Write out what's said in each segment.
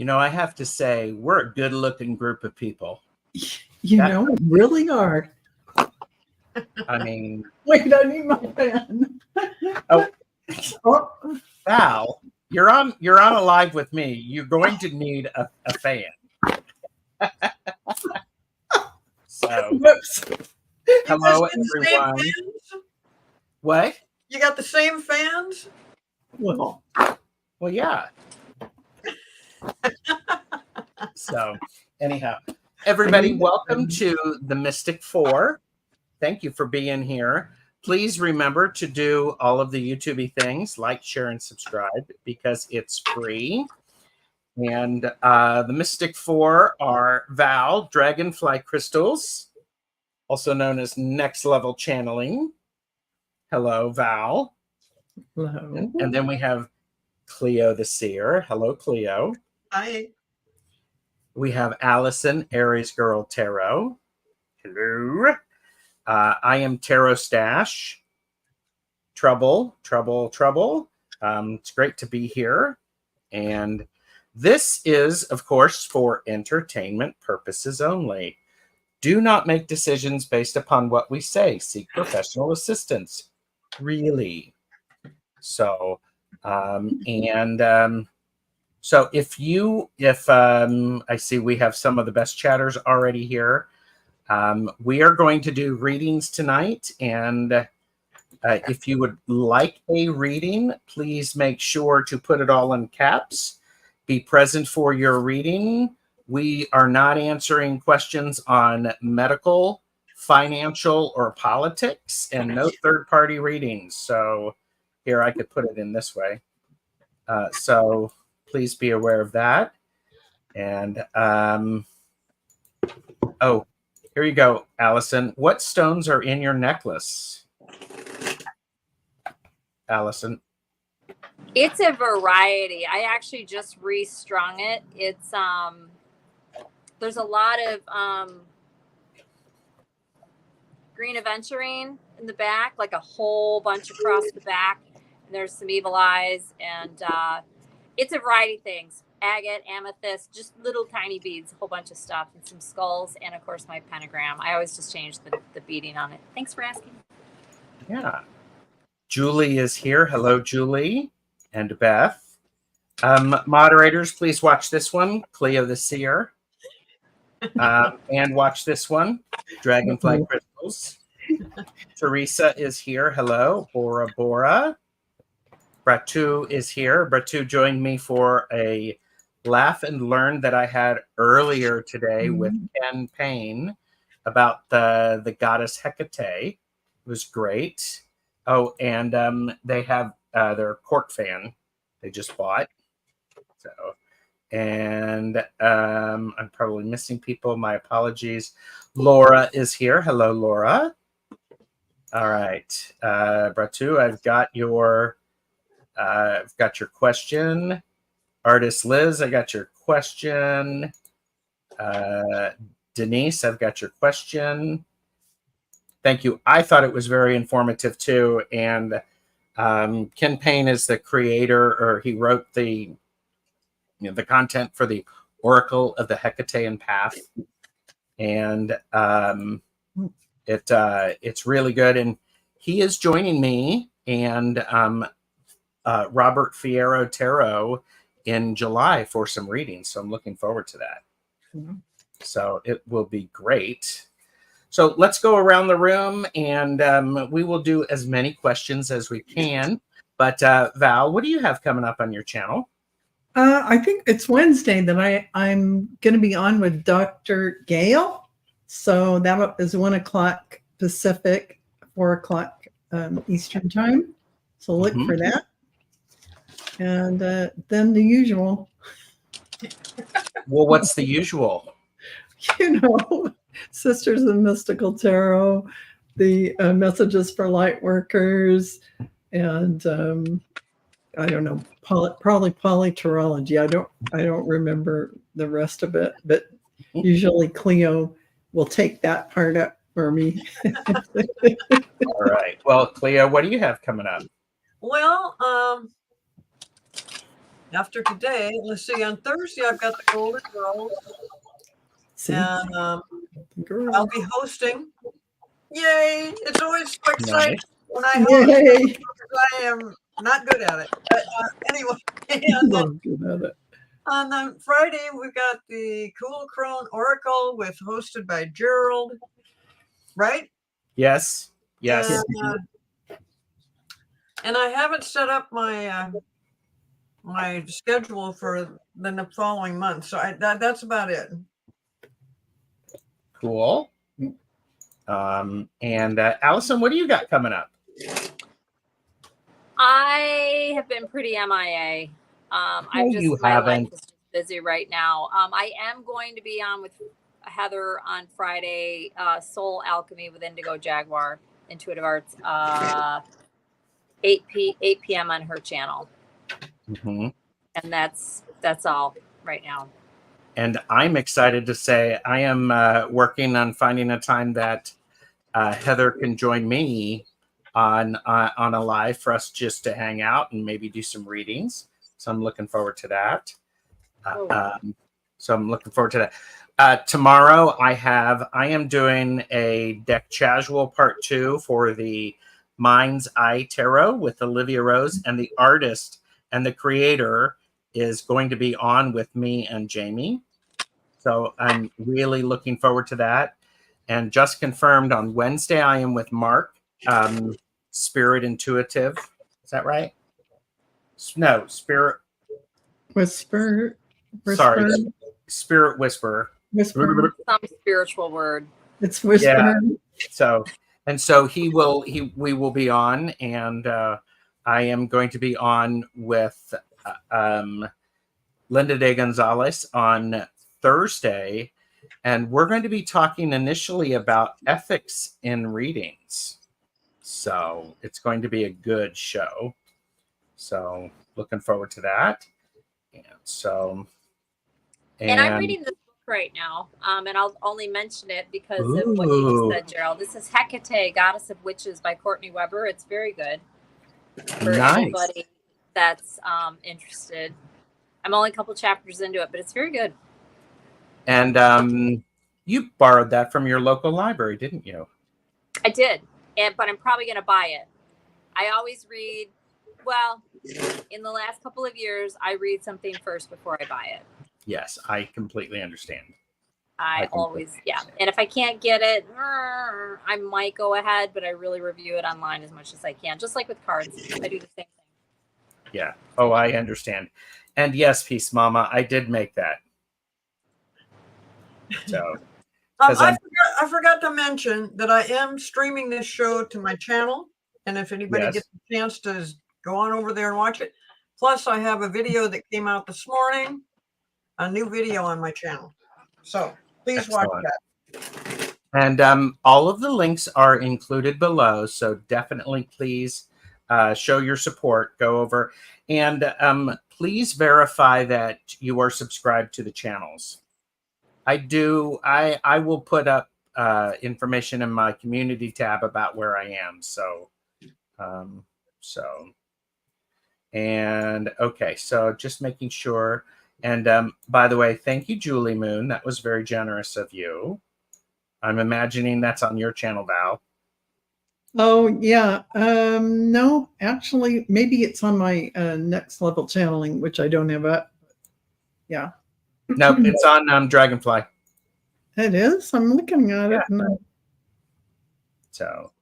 I have to say, we're a good-looking group of people. We really are. I mean, wait, I need my pen. Oh, Val, you're on a live with me. You're going to need a fan. So, Whoops. hello everyone. What? You got the same fans? Well, yeah. So, anyhow, everybody, welcome to the Mystic Four. Thank you for being here. Please remember to do all of the YouTube things, like, share, and subscribe, because it's free. And the Mystic Four are Val, Dragonfly Crystals, also known as Next Level Channeling. Hello, Val. hello. And then we have Cleo the Seer. Hello, Cleo. Hi. We have Allison, Aries Girl Tarot. Hello. I am Tarot Stash. Trouble. It's great to be here. And this is, of course, for entertainment purposes only. Do not make decisions based upon what we say. Seek professional assistance. Really. So, so if I see we have some of the best chatters already here. We are going to do readings tonight, and if you would like a reading, please make sure to put it all in caps. Be present for your reading. We are not answering questions on medical, financial, or politics, and no third-party readings. So here, I could put it in this way. So please be aware of that. And oh, here you go, Allison. What stones are in your necklace? Allison. It's a variety. I actually just restrung it. It's there's a lot of green aventurine in the back, like a whole bunch across the back. And there's some evil eyes, and it's a variety of things. Agate, amethyst, just little tiny beads, a whole bunch of stuff, and some skulls, and of course my pentagram. I always just change the beading on it. Thanks for asking. Yeah. Julie is here. Hello, Julie and Beth. Moderators, please watch this one, Cleo the Seer. And watch this one, Dragonfly Crystals. Teresa is here. Hello, Bora Bora. Bratu is here. Bratu joined me for a laugh and learn that I had earlier today with Ken Payne about the goddess Hecate. It was great. Oh, and they have their cork fan they just bought. So, and I'm probably missing people. My apologies. Laura is here. Hello, Laura. All right, Bratu, I've got your question. Artist Liz, I got your question. Denise, I've got your question. Thank you. I thought it was very informative too. And Ken Payne is the creator, or he wrote the content for the Oracle of the Hecatean Path, and it's really good. And he is joining me and Robert Fierro Tarot in July for some readings. So I'm looking forward to that. So it will be great. So let's go around the room, and we will do as many questions as we can. But Val, what do you have coming up on your channel? I think it's Wednesday that I'm going to be on with Dr. Gale. So that is 1 o'clock Pacific, 4 o'clock Eastern time. So look for that. And then the usual. Well, what's the usual? Sisters of Mystical Tarot, the messages for light workers, and I don't know, probably polytarology. I don't remember the rest of it, but usually Cleo will take that part up for me. All right. Well, Cleo, what do you have coming up? Well, after today, let's see, on Thursday, I've got the Golden Girls, See, and girl. I'll be hosting. Yay! It's always so exciting Nice. when I host. Yay! Because I am not good at it. But anyway, and then I'm good at it. on Friday, we've got the Cool Crone Oracle hosted by Gerald, right? Yes. Yes. And I haven't set up my my schedule for the following month, so that's about it. Cool. And Allison, what do you got coming up? I have been pretty MIA. No, you my life haven't. is just busy right now. I am going to be on with Heather on Friday, Soul Alchemy with Indigo Jaguar, Intuitive Arts, 8 p.m. on her channel. Mhm. And that's all right now. And I'm excited to say I am working on finding a time that Heather can join me on a live for us just to hang out and maybe do some readings. So I'm looking forward to that. Tomorrow I am doing a Deck Casual Part 2 for the Mind's Eye Tarot with Olivia Rose, and the artist and the creator is going to be on with me and Jamie. So I'm really looking forward to that. And just confirmed on Wednesday, I am with Mark, Spirit Intuitive. Is that right? No, Spirit. Whisper. Sorry, Spirit Whisperer. Whisper. Some spiritual word. It's whisper. Yeah. So we will be on, and I am going to be on with Linda De Gonzalez on Thursday, and we're going to be talking initially about ethics in readings. So it's going to be a good show. So looking forward to that. And I'm reading this book right now, and I'll only mention it because of what you just said, Gerald. This is Hecate, Goddess of Witches by Courtney Weber. It's very good for anybody that's interested. I'm only a couple chapters into it, but it's very good. And you borrowed that from your local library, didn't you? I did, but I'm probably going to buy it. I always read, well, in the last couple of years, I read something first before I buy it. Yes, I completely understand. I always, yeah. And if I can't get it, I might go ahead, but I really review it online as much as I can. Just like with cards, I do the same thing. Yeah. Oh, I understand. And yes, Peace Mama, I did make that. So, I forgot to mention that I am streaming this show to my channel, and if anybody gets a chance to go on over there and watch it. Plus, I have a video that came out this morning, a new video on my channel. So please watch that. And all of the links are included below. So definitely, please show your support. Go over and please verify that you are subscribed to the channels. I will put up information in my community tab about where I am. Okay, so just making sure. And by the way, thank you, Julie Moon. That was very generous of you. I'm imagining that's on your channel, Val. Oh, yeah. No, actually, maybe it's on my Next Level Channeling, which I don't have up. Yeah. Nope, it's on Dragonfly. It is? I'm looking at it. So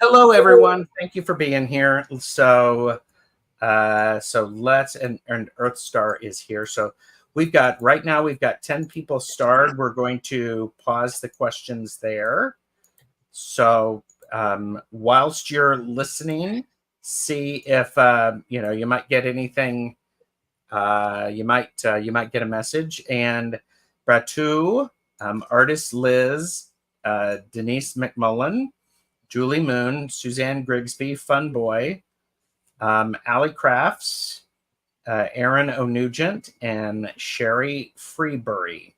hello, everyone. Thank you for being here. So let's, and Earthstar is here. So right now we've got 10 people starred. We're going to pause the questions there. So whilst you're listening, see if you might get anything. You might get a message. And Bratu, artist Liz, Denise McMullen, Julie Moon, Suzanne Grigsby, Fun Boy, Allie Crafts, Aaron O'Nugent, and Sherry Freebury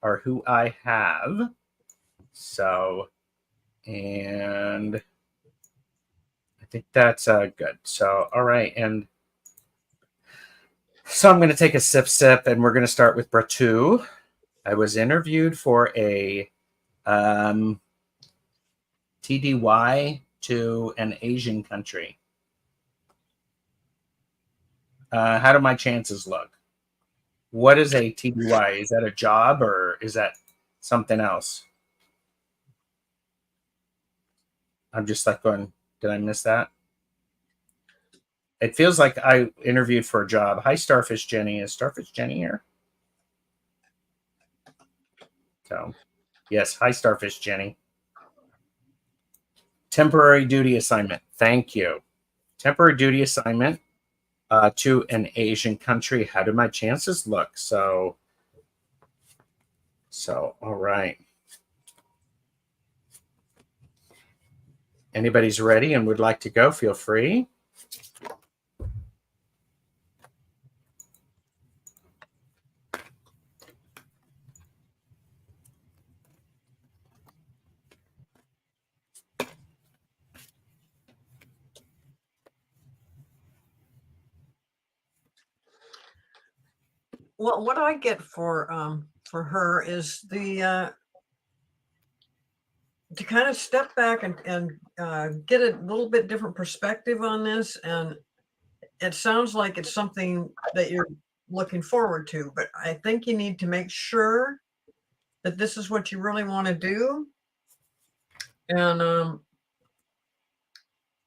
are who I have. So, and I think that's good. So, all right. And So I'm going to take a sip, and we're going to start with Bratu. I was interviewed for a TDY to an Asian country. How do my chances look? What is a TDY? Is that a job or is that something else? I'm just like going, did I miss that? It feels like I interviewed for a job. Hi, Starfish Jenny. Is Starfish Jenny here? So, yes. Hi, Starfish Jenny. Temporary duty assignment. Thank you. Temporary duty assignment to an Asian country. How do my chances look? So all right. Anybody's ready and would like to go, feel free. Well, what I get for her is the to kind of step back and get a little bit different perspective on this. And it sounds like it's something that you're looking forward to, but I think you need to make sure that this is what you really want to do. And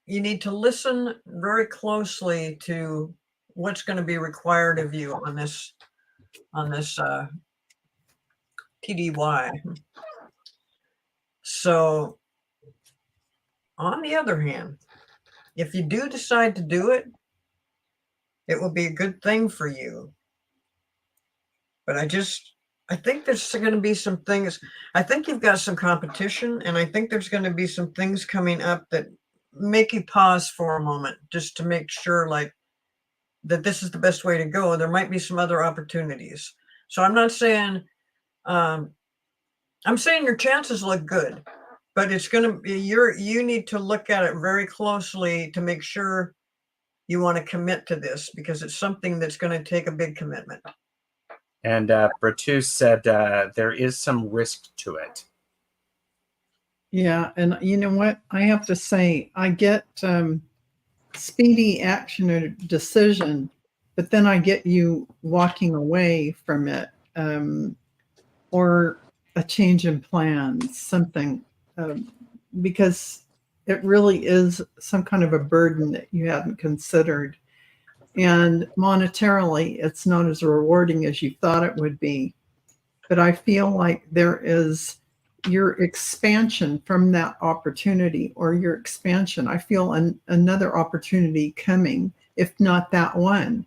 you need to listen very closely to what's going to be required of you on this TDY. So on the other hand, if you do decide to do it, it will be a good thing for you. But I think there's going to be some things. I think you've got some competition, and I think there's going to be some things coming up that make you pause for a moment just to make sure like that this is the best way to go. There might be some other opportunities. So I'm not saying, I'm saying your chances look good, but it's going to be, you need to look at it very closely to make sure you want to commit to this, because it's something that's going to take a big commitment. And Bratu said there is some risk to it. Yeah, and you know what? I have to say, I get speedy action or decision, but then I get you walking away from it, or a change in plans, something, because it really is some kind of a burden that you haven't considered. And monetarily, it's not as rewarding as you thought it would be. But I feel like there is your expansion from that opportunity, or your expansion. I feel another opportunity coming, if not that one.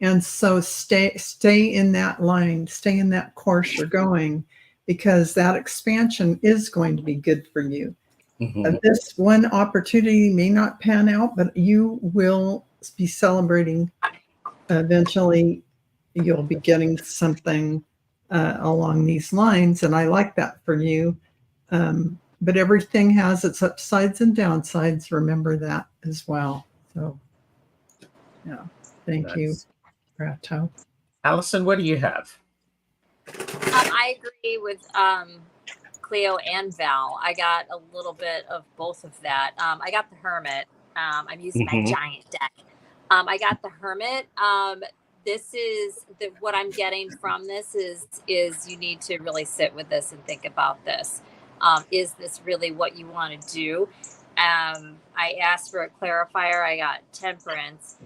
And so stay in that line, stay in that course you're going, because that expansion is going to be good for you. Mm-hmm. This one opportunity may not pan out, but you will be celebrating. Eventually, you'll be getting something along these lines, and I like that for you. But everything has its upsides and downsides. Remember that as well. So, yeah, thank you, Bratu. Allison, what do you have? I agree with Cleo and Val. I got a little bit of both of that. I got the Hermit. I'm using my giant deck. I got the Hermit. This is what I'm getting from this is you need to really sit with this and think about this. Is this really what you want to do? I asked for a clarifier. I got Temperance.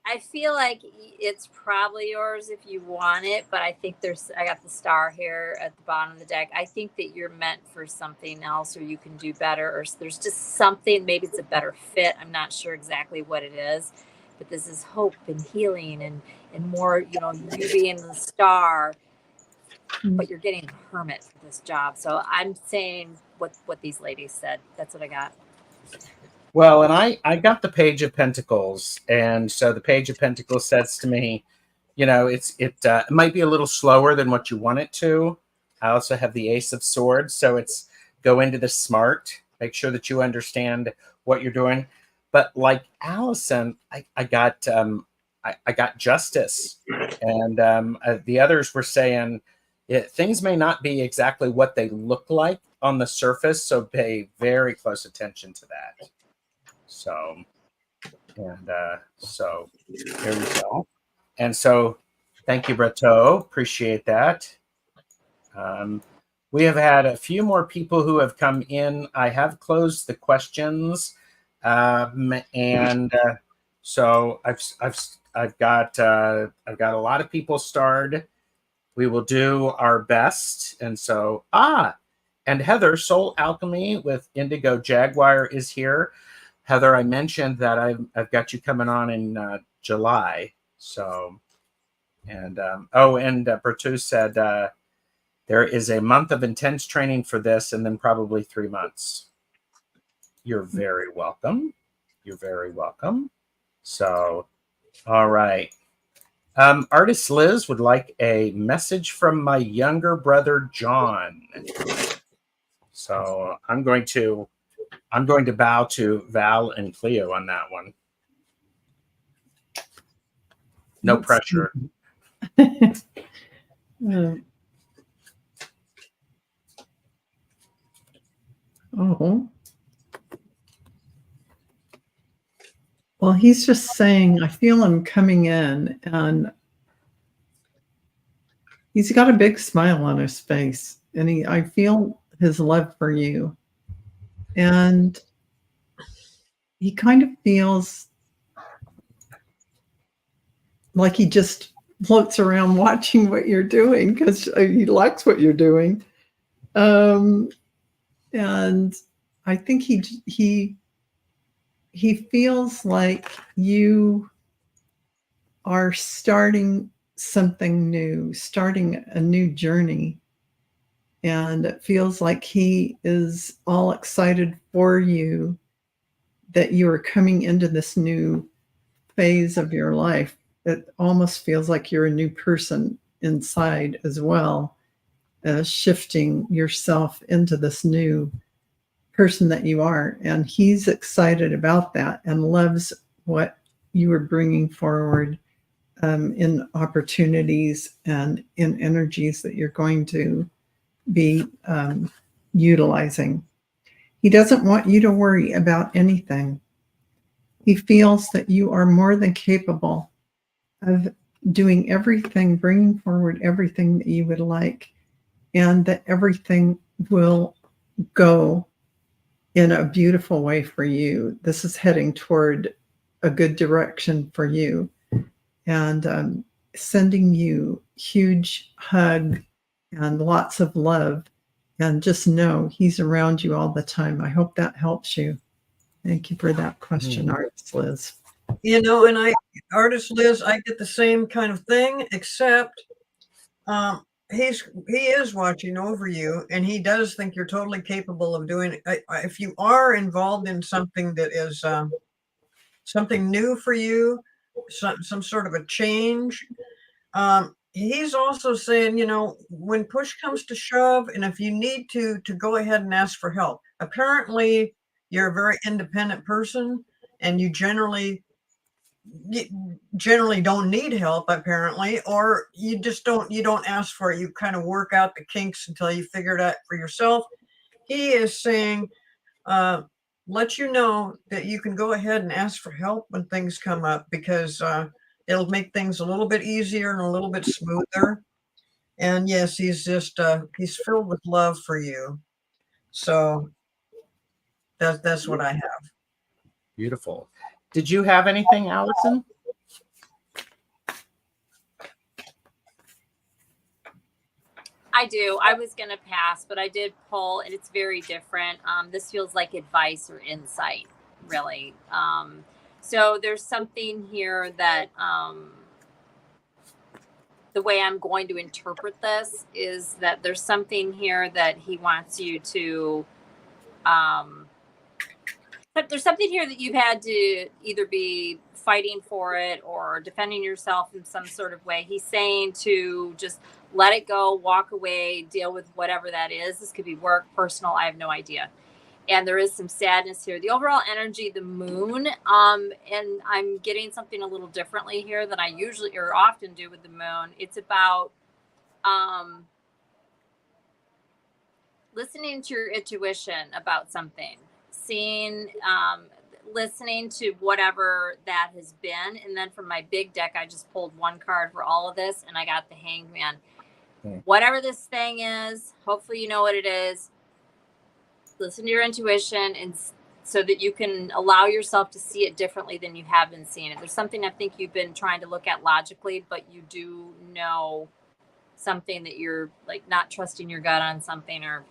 I feel like it's probably yours if you want it, but I think I got the star here at the bottom of the deck. I think that you're meant for something else, or you can do better, or there's just something, maybe it's a better fit. I'm not sure exactly what it is, but this is hope and healing and more, you being the star, but you're getting a Hermit for this job. So I'm saying what these ladies said. That's what I got. Well, and I got the Page of Pentacles, and so the Page of Pentacles says to me, it might be a little slower than what you want it to. I also have the Ace of Swords, so it's go into the smart, make sure that you understand what you're doing. But like Allison, I got I got justice, and the others were saying things may not be exactly what they look like on the surface, so pay very close attention to that. So, and so there we go. And so, thank you, Breteau. Appreciate that. We have had a few more people who have come in. I have closed the questions, and so I've got a lot of people starred. We will do our best, and so and Heather, Soul Alchemy with Indigo Jaguar is here. Heather, I mentioned that I've got you coming on in July. So, and Bertu said there is a month of intense training for this, and then probably 3 months. You're very welcome. You're very welcome. So, all right. Artist Liz would like a message from my younger brother John. So I'm going to bow to Val and Cleo on that one. No pressure. Oh. Well, he's just saying, I feel him coming in, and he's got a big smile on his face, and I feel his love for you. And he kind of feels like he just floats around watching what you're doing because he likes what you're doing. And I think he feels like you are starting something new, starting a new journey. And it feels like he is all excited for you that you are coming into this new phase of your life. It almost feels like you're a new person inside as well, shifting yourself into this new person that you are. And he's excited about that and loves what you are bringing forward in opportunities and in energies that you're going to be utilizing. He doesn't want you to worry about anything. He feels that you are more than capable of doing everything, bringing forward everything that you would like, and that everything will go in a beautiful way for you. This is heading toward a good direction for you, and sending you huge hug and lots of love. And just know he's around you all the time. I hope that helps you. Thank you for that question, Artist Liz. You know, and Artist Liz, I get the same kind of thing, except he is watching over you, and he does think you're totally capable of doing it. If you are involved in something that is something new for you, some sort of a change, he's also saying, you know, when push comes to shove, and if you need to go ahead and ask for help. Apparently, you're a very independent person, and you generally don't need help, apparently, or you don't ask for it. You kind of work out the kinks until you figure it out for yourself. He is saying, let you know that you can go ahead and ask for help when things come up, because it'll make things a little bit easier and a little bit smoother. And yes, he's just he's filled with love for you. So that's what I have. Beautiful. Did you have anything, Allison? I do. I was going to pass, but I did pull, and it's very different. This feels like advice or insight, really. So there's something here that the way I'm going to interpret this is that there's something here that he wants you to, but there's something here that you've had to either be fighting for it or defending yourself in some sort of way. He's saying to just let it go, walk away, deal with whatever that is. This could be work, personal, I have no idea. and there is some sadness here. The overall energy, the moon, and I'm getting something a little differently here than I usually or often do with the moon. It's about listening to your intuition about something, seeing, listening to whatever that has been. And then from my big deck, I just pulled one card for all of this, and I got the Hanged Man. Whatever this thing is, hopefully you know what it is. Listen to your intuition, and so that you can allow yourself to see it differently than you have been seeing it. There's something I think you've been trying to look at logically, but you do know something that you're like not trusting your gut on something, or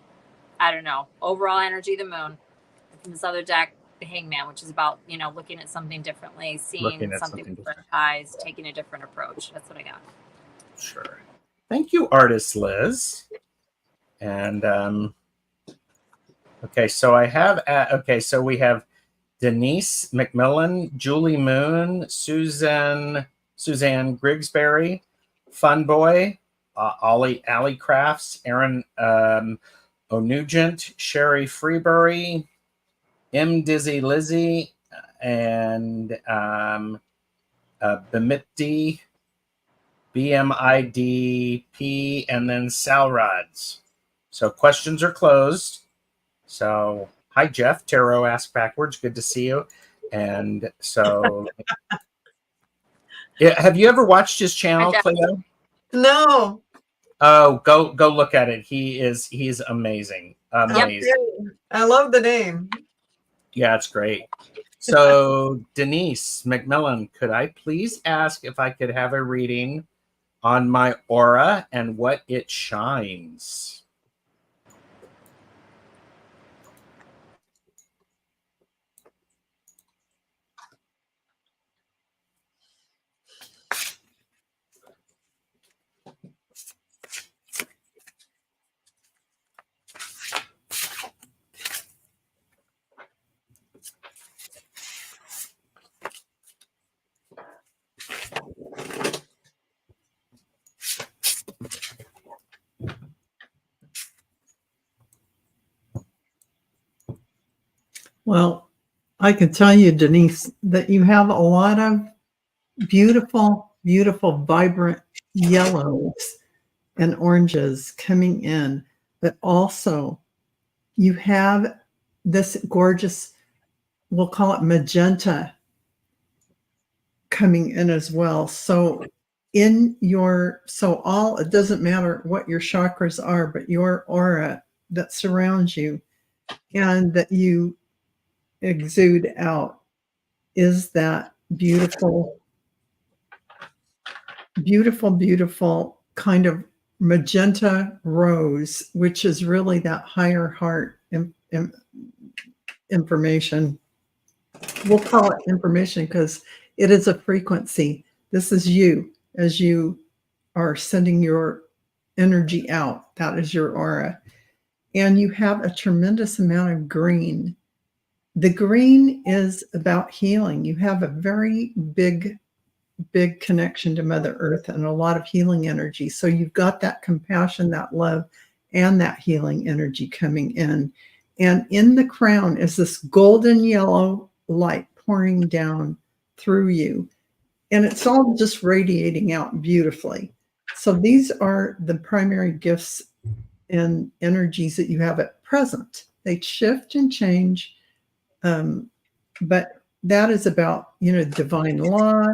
I don't know. Overall energy, the moon. And from this other deck, the Hangman, which is about, you know, looking at something differently, seeing something with different eyes, taking a different approach. That's what I got. Sure. Thank you, artist Liz. And okay, so I have so we have Denise McMillan, Julie Moon, Suzanne Grigsbury, Fun Boy, Allie Crafts, Aaron O'Nugent, Sherry Freebury, M Dizzy Lizzie, and Bemipti, BMIDP, and then Salrods. So questions are closed. So hi Jeff, Tarot Ask Backwards, good to see you. And so have you ever watched his channel, Cleo? No. Oh, go look at it. He's amazing. Amazing. I love the name. Yeah, it's great. So Denise McMillan, could I please ask if I could have a reading on my aura and what it shines? Well, I can tell you, Denise, that you have a lot of beautiful, beautiful, vibrant yellows and oranges coming in, but also you have this gorgeous, we'll call it magenta, coming in as well. So it doesn't matter what your chakras are, but your aura that surrounds you and that you exude out is that beautiful, beautiful, beautiful kind of magenta rose, which is really that higher heart information. We'll call it information because it is a frequency. This is you as you are sending your energy out. That is your aura. And you have a tremendous amount of green. The green is about healing. You have a very big connection to Mother Earth and a lot of healing energy. So you've got that compassion, that love, and that healing energy coming in. And in the crown is this golden yellow light pouring down through you. And it's all just radiating out beautifully. So these are the primary gifts and energies that you have at present. They shift and change. But that is about, divine law,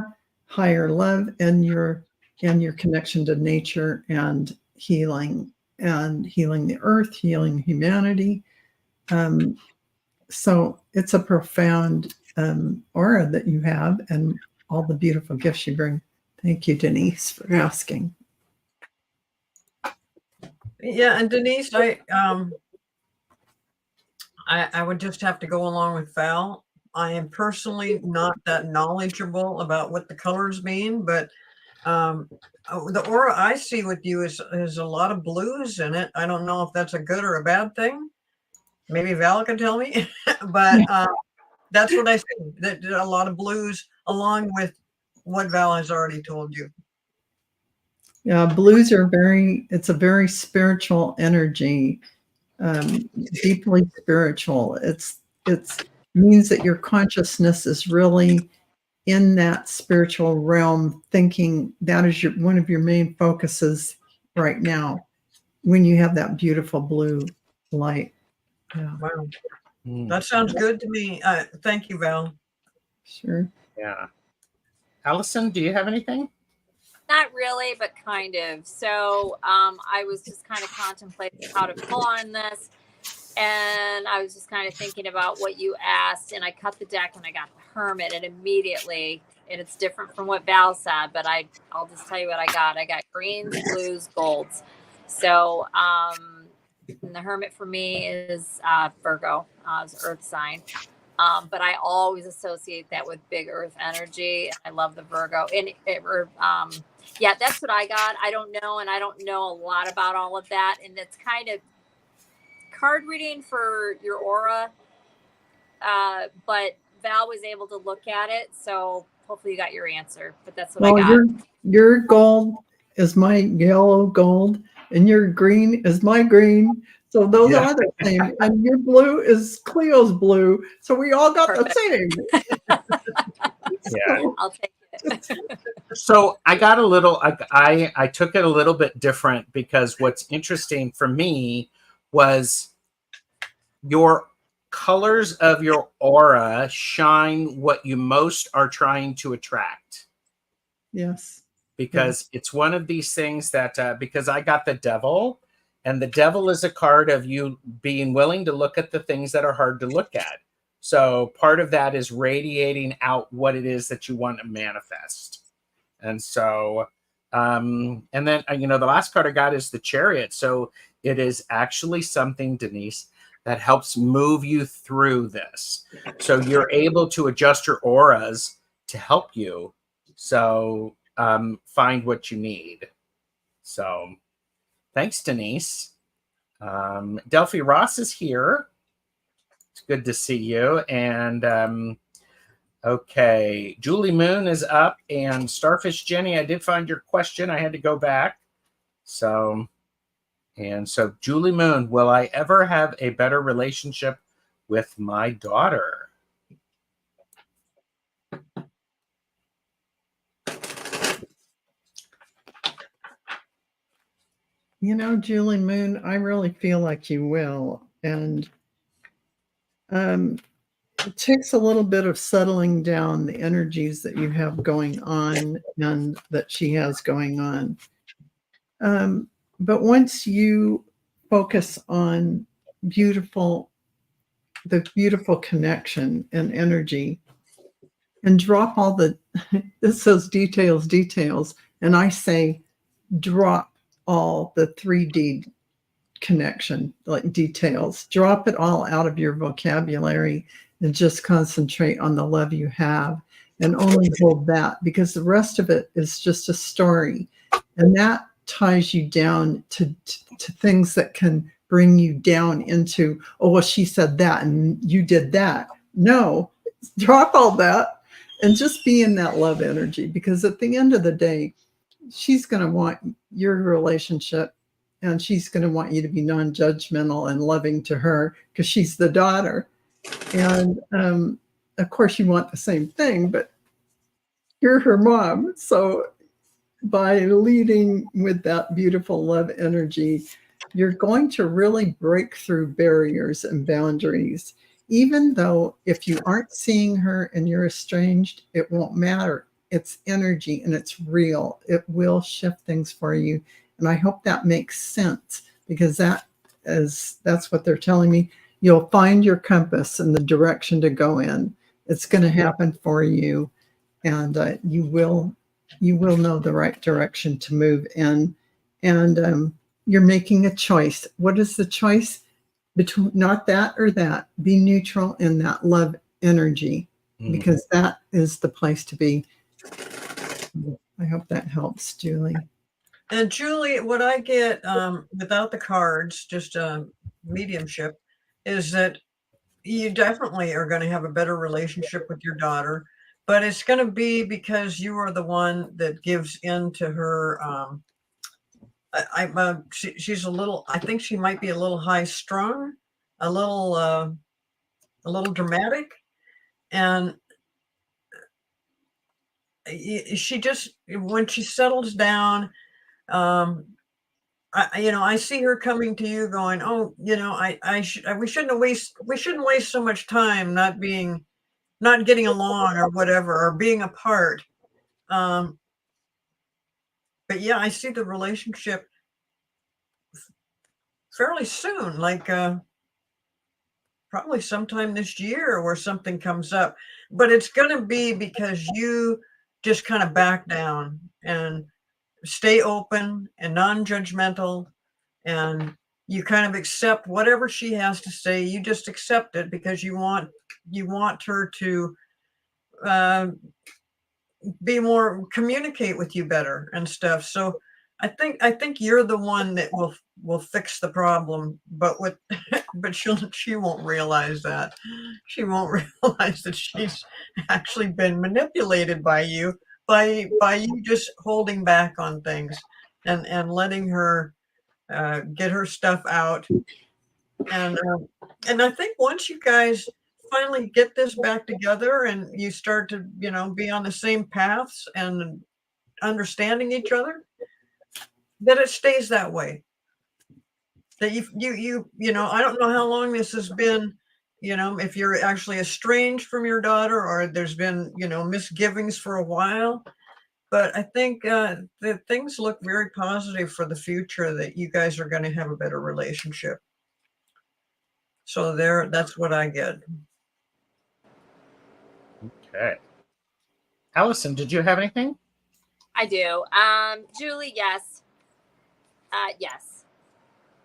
higher love, and your connection to nature and healing the earth, healing humanity. So it's a profound aura that you have and all the beautiful gifts you bring. Thank you, Denise, for asking. Yeah, and Denise, I would just have to go along with Val. I am personally not that knowledgeable about what the colors mean, but the aura I see with you is a lot of blues in it. I don't know if that's a good or a bad thing. Maybe Val can tell me, but that's what I see. That a lot of blues, along with what Val has already told you. Yeah, blues are it's a very spiritual energy. deeply spiritual. It's means that your consciousness is really in that spiritual realm, thinking that is one of your main focuses right now when you have that beautiful blue light. Yeah, Wow. Mm, That sounds good to me. Thank you, Val. sure. yeah. Allison, do you have anything? Not really, but kind of. So I was just kind of contemplating how to pull on this. And I was just kind of thinking about what you asked. And I cut the deck and I got the Hermit. And immediately, and it's different from what Val said, but I'll just tell you what I got. I got greens, blues, golds. So and the Hermit for me is Virgo, is Earth sign. But I always associate that with big Earth energy. I love the Virgo. And yeah, that's what I got. I don't know. And I don't know a lot about all of that. And it's kind of card reading for your aura. But Val was able to look at it. So hopefully you got your answer. But that's what I got. Your gold is my yellow gold, and your green is my green. So those Yeah. are the same. And your blue is Cleo's blue. So we all got Perfect. the same. Yeah. I'll take it. So I got a little, I took it a little bit different because what's interesting for me was your colors of your aura shine what you most are trying to attract. Yes. Because it's one of these things that, because I got the Devil, and the Devil is a card of you being willing to look at the things that are hard to look at. So part of that is radiating out what it is that you want to manifest. And so, and then, the last card I got is the Chariot. So it is actually something, Denise, that helps move you through this. So you're able to adjust your auras to help you. So find what you need. So thanks, Denise. Delphi Ross is here. It's good to see you. And okay, Julie Moon is up, and Starfish Jenny, I did find your question. I had to go back. So Julie Moon, will I ever have a better relationship with my daughter? Julie Moon, I really feel like you will. And it takes a little bit of settling down the energies that you have going on and that she has going on. But once you focus on the beautiful connection and energy, and drop all this says details, and I say drop all the 3D connection, like details, drop it all out of your vocabulary and just concentrate on the love you have and only hold that, because the rest of it is just a story. And that ties you down to things that can bring you down into, oh, well, she said that and you did that. No, drop all that and just be in that love energy, because at the end of the day, she's going to want your relationship, and she's going to want you to be non-judgmental and loving to her because she's the daughter. And of course, you want the same thing, but you're her mom. So by leading with that beautiful love energy, you're going to really break through barriers and boundaries. Even though if you aren't seeing her and you're estranged, it won't matter. It's energy and it's real. It will shift things for you. And I hope that makes sense, because that's what they're telling me. You'll find your compass and the direction to go in. It's going to happen for you. And you will know the right direction to move in. And you're making a choice. What is the choice? Between not that or that. Be neutral in that love energy, because that is the place to be. I hope that helps, Julie. And Julie, what I get without the cards, just mediumship, is that you definitely are going to have a better relationship with your daughter, but it's going to be because you are the one that gives in to her she's a little, I think she might be a little high strung, a little dramatic. And she just, when she settles down, I see her coming to you going, oh, we shouldn't waste so much time not getting along or whatever, or being apart. But yeah, I see the relationship fairly soon, like probably sometime this year where something comes up, but it's going to be because you just kind of back down and stay open and non-judgmental, and you kind of accept whatever she has to say. You just accept it because you want her to communicate with you better and stuff. So I think you're the one that will fix the problem, but she won't realize that. She won't realize that she's actually been manipulated by you, by you just holding back on things and letting her get her stuff out. And I think once you guys finally get this back together and you start to, be on the same paths and understanding each other, that it stays that way. That I don't know how long this has been, if you're actually estranged from your daughter or there's been, misgivings for a while. But I think that things look very positive for the future, that you guys are going to have a better relationship. So that's what I get. Okay. Allison, did you have anything? I do. Julie, yes. Yes.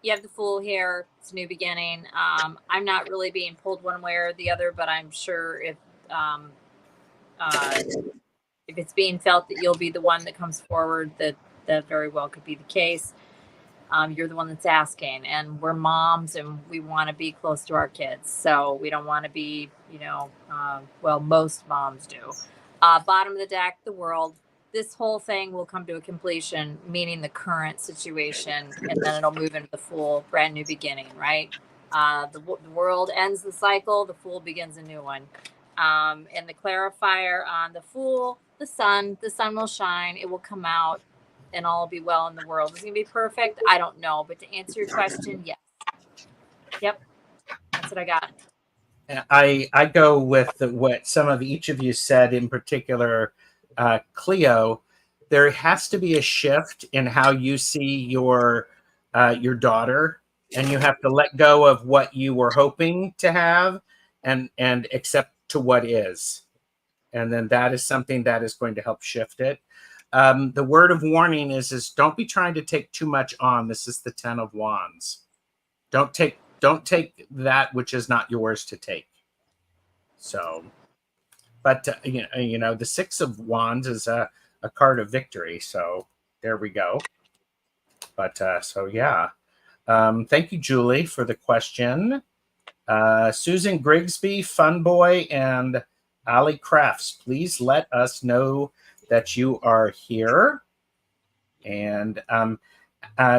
You have the Fool here. It's a new beginning. I'm not really being pulled one way or the other, but I'm sure if it's being felt that you'll be the one that comes forward, that very well could be the case. You're the one that's asking, and we're moms and we want to be close to our kids. So we don't want to be, well, most moms do. Bottom of the deck, the world. This whole thing will come to a completion, meaning the current situation, and then it'll move into the Fool, brand new beginning, right? The world ends the cycle, the Fool begins a new one. And the clarifier on the Fool, the sun will shine, it will come out, and all will be well in the world. Is it going to be perfect? I don't know. But to answer your question, yes. Yep. That's what I got. I go with what some of each of you said, in particular, Cleo. There has to be a shift in how you see your daughter, and you have to let go of what you were hoping to have and accept to what is. And then that is something that is going to help shift it. The word of warning is don't be trying to take too much on. This is the 10 of Wands. Don't take that which is not yours to take. So, but the 6 of Wands is a card of victory. So there we go. But so yeah. Thank you, Julie, for the question. Susan Grigsby, Fun Boy, and Ali Crafts, please let us know that you are here. And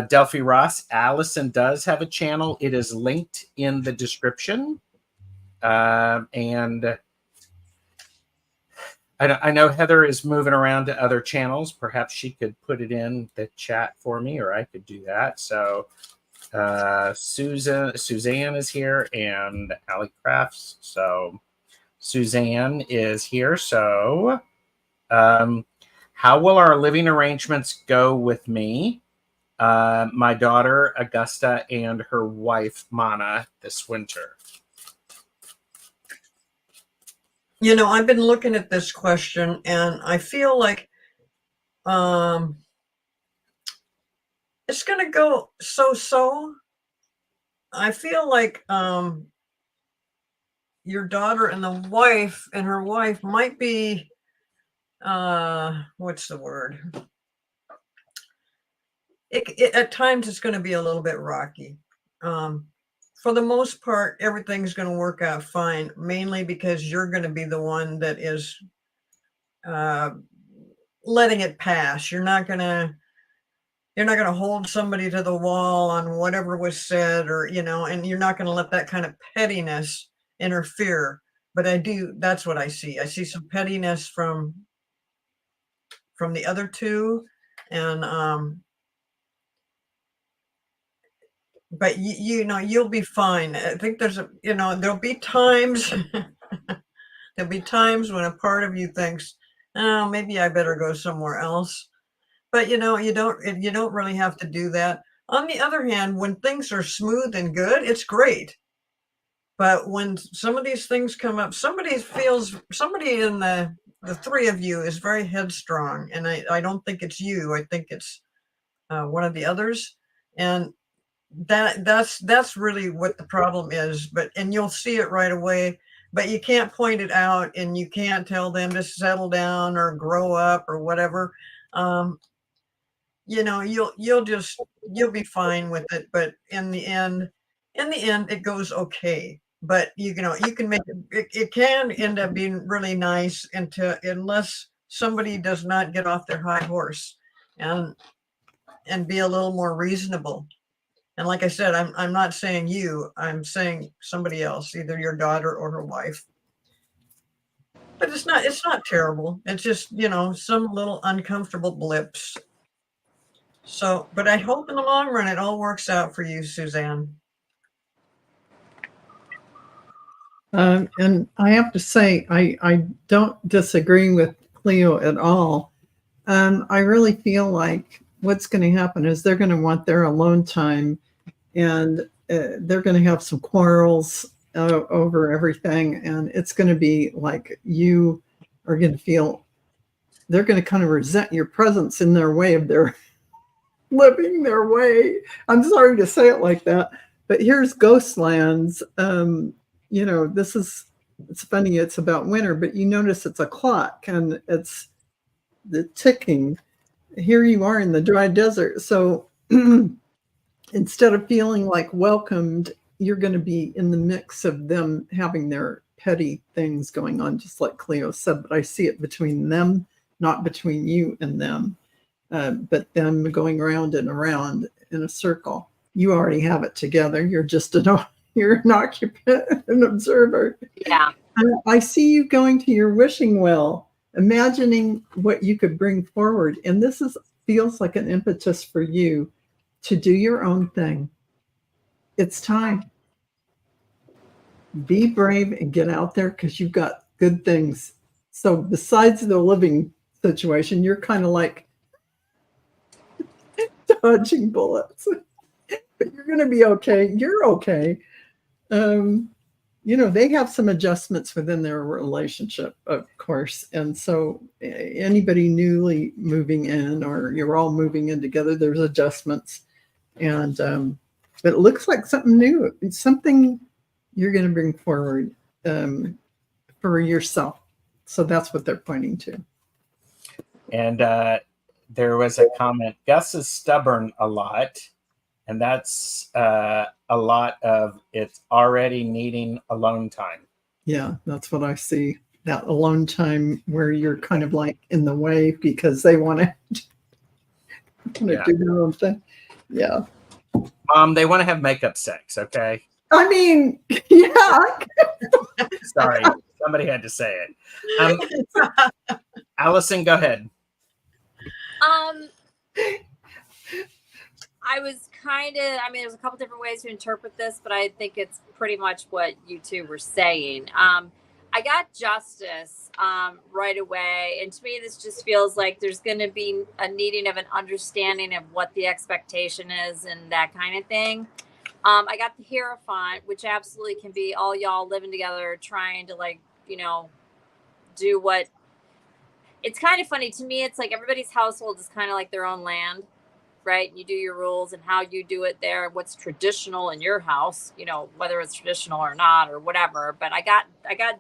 Delphi Ross, Allison does have a channel. It is linked in the description. And I know Heather is moving around to other channels. Perhaps she could put it in the chat for me, or I could do that. So Suzanne is here, and Ali Crafts. So Suzanne is here. So how will our living arrangements go with me, my daughter Augusta, and her wife Mana this winter? I've been looking at this question, and I feel like it's going to go so. I feel like your daughter and her wife might be, what's the word? At times it's going to be a little bit rocky. For the most part, everything's going to work out fine, mainly because you're going to be the one that is letting it pass. You're not going to you're not going to hold somebody to the wall on whatever was said, or, and you're not going to let that kind of pettiness interfere. But that's what I see. I see some pettiness from the other two. And, but you'll be fine. I think there'll be times, there'll be times when a part of you thinks, oh, maybe I better go somewhere else. But you don't really have to do that. On the other hand, when things are smooth and good, it's great. But when some of these things come up, somebody in the three of you is very headstrong, and I don't think it's you. I think it's one of the others, and that's really what the problem is. And you'll see it right away. But you can't point it out, and you can't tell them to settle down or grow up or whatever. You'll be fine with it. But in the end, it goes okay. But you can make it can end up being really nice unless somebody does not get off their high horse and be a little more reasonable. And like I said, I'm not saying you, I'm saying somebody else, either your daughter or her wife. But it's not terrible. It's just, some little uncomfortable blips. So, but I hope in the long run it all works out for you, Suzanne. And I have to say, I don't disagree with Cleo at all. I really feel like what's going to happen is they're going to want their alone time, and they're going to have some quarrels over everything. And it's going to be like you are going to feel they're going to kind of resent your presence in their way of their living their way. I'm sorry to say it like that, but here's Ghostlands. It's funny, it's about winter, but you notice it's a clock and it's the ticking. Here you are in the dry desert. So instead of feeling like welcomed, you're going to be in the mix of them having their petty things going on, just like Cleo said, but I see it between them, not between you and them, but them going around and around in a circle. You already have it together. You're just you're an occupant, an observer. Yeah. I see you going to your wishing well, imagining what you could bring forward. And this feels like an impetus for you to do your own thing. It's time. Be brave and get out there because you've got good things. So besides the living situation, you're kind of like dodging bullets. But you're going to be okay. You're okay. They have some adjustments within their relationship, of course. And so anybody newly moving in, or you're all moving in together, there's adjustments. And but it looks like something new. It's something you're going to bring forward for yourself. So that's what they're pointing to. And there was a comment, Gus is stubborn a lot. And that's a lot of it's already needing alone time. Yeah, that's what I see. That alone time where you're kind of like in the way because they want to do their own thing. Yeah. They want to have makeup sex, okay? I mean, yeah. Sorry, somebody had to say it. Allison, go ahead. I was there's a couple different ways to interpret this, but I think it's pretty much what you two were saying. I got justice right away. And to me, this just feels like there's going to be a needing of an understanding of what the expectation is and that kind of thing. I got the Hierophant, which absolutely can be all y'all living together, trying to do what. It's kind of funny to me. It's like everybody's household is kind of like their own land. Right? You do your rules and how you do it there, what's traditional in your house, whether it's traditional or not or whatever. But I got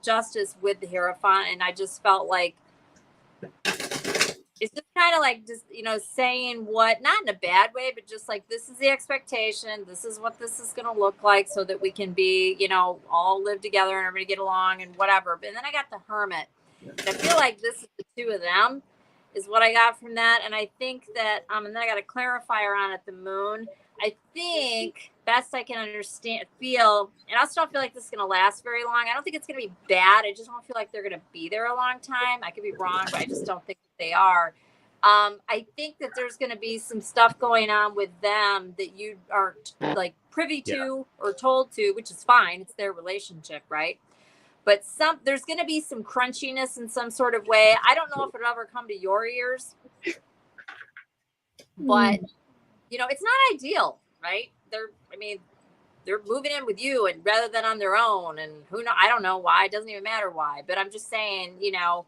justice with the Hierophant, and I just felt like it's just kind of like saying what, not in a bad way, but just like, this is the expectation. This is what this is going to look like so that we can be, all live together and everybody get along and whatever. But then I got the Hermit. And I feel like this is the two of them. is what I got from that. And I think that, and then I got a clarifier on it, the moon. I think best I can feel, and I also don't feel like this is going to last very long. I don't think it's going to be bad. I just don't feel like they're going to be there a long time. I could be wrong, but I just don't think that they are. I think that there's going to be some stuff going on with them that you aren't like privy to or told to, which is fine. It's their relationship, right? But there's going to be some crunchiness in some sort of way. I don't know if it'll ever come to your ears, but you know, it's not ideal, right? They're moving in with you and rather than on their own, and I don't know why. It doesn't even matter why, but I'm just saying, you know,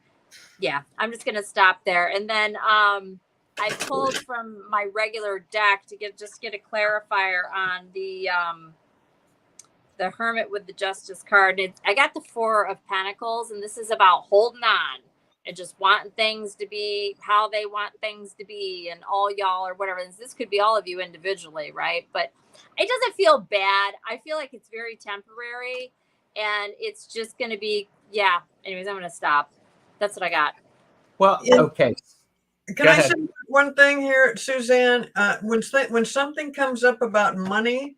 yeah, I'm just going to stop there. And then, I pulled from my regular deck to get a clarifier on the Hermit with the Justice card. I got the 4 of Pentacles, and this is about holding on and just wanting things to be how they want things to be, and all y'all or whatever. This could be all of you individually, right? But it doesn't feel bad. I feel like it's very temporary, and it's just going to be, yeah. Anyways, I'm going to stop. That's what I got. Well, okay. Can I say one thing here, Suzanne? When something comes up about money,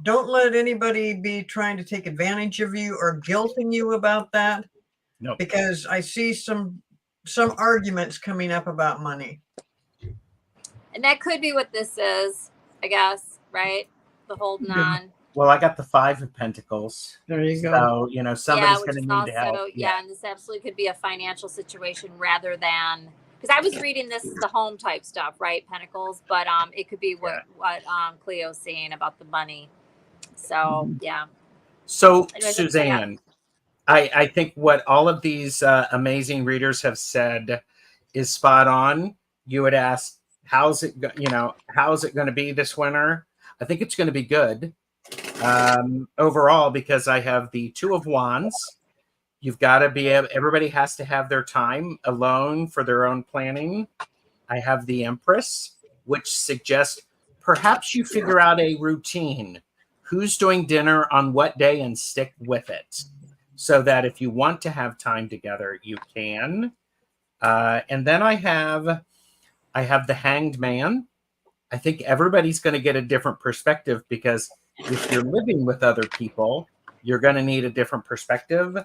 don't let anybody be trying to take advantage of you or guilting you about that. No, because I see some arguments coming up about money. And that could be what this is, I guess, right? The holding on. Well, I got the 5 of Pentacles. There you go. So, you know, somebody's going to need help. Yeah, and this absolutely could be a financial situation rather than, because I was reading this as the home type stuff, right? Pentacles, but it could be what Cleo's saying about the money. So, yeah. So, Anyways, Suzanne, I think what all of these amazing readers have said is spot on. You would ask, how's it going to be this winter? I think it's going to be good overall, because I have the 2 of Wands. You've got to be everybody has to have their time alone for their own planning. I have the Empress, which suggests perhaps you figure out a routine. Who's doing dinner on what day and stick with it, so that if you want to have time together, you can. And then I have the Hanged Man. I think everybody's going to get a different perspective, because if you're living with other people, you're going to need a different perspective,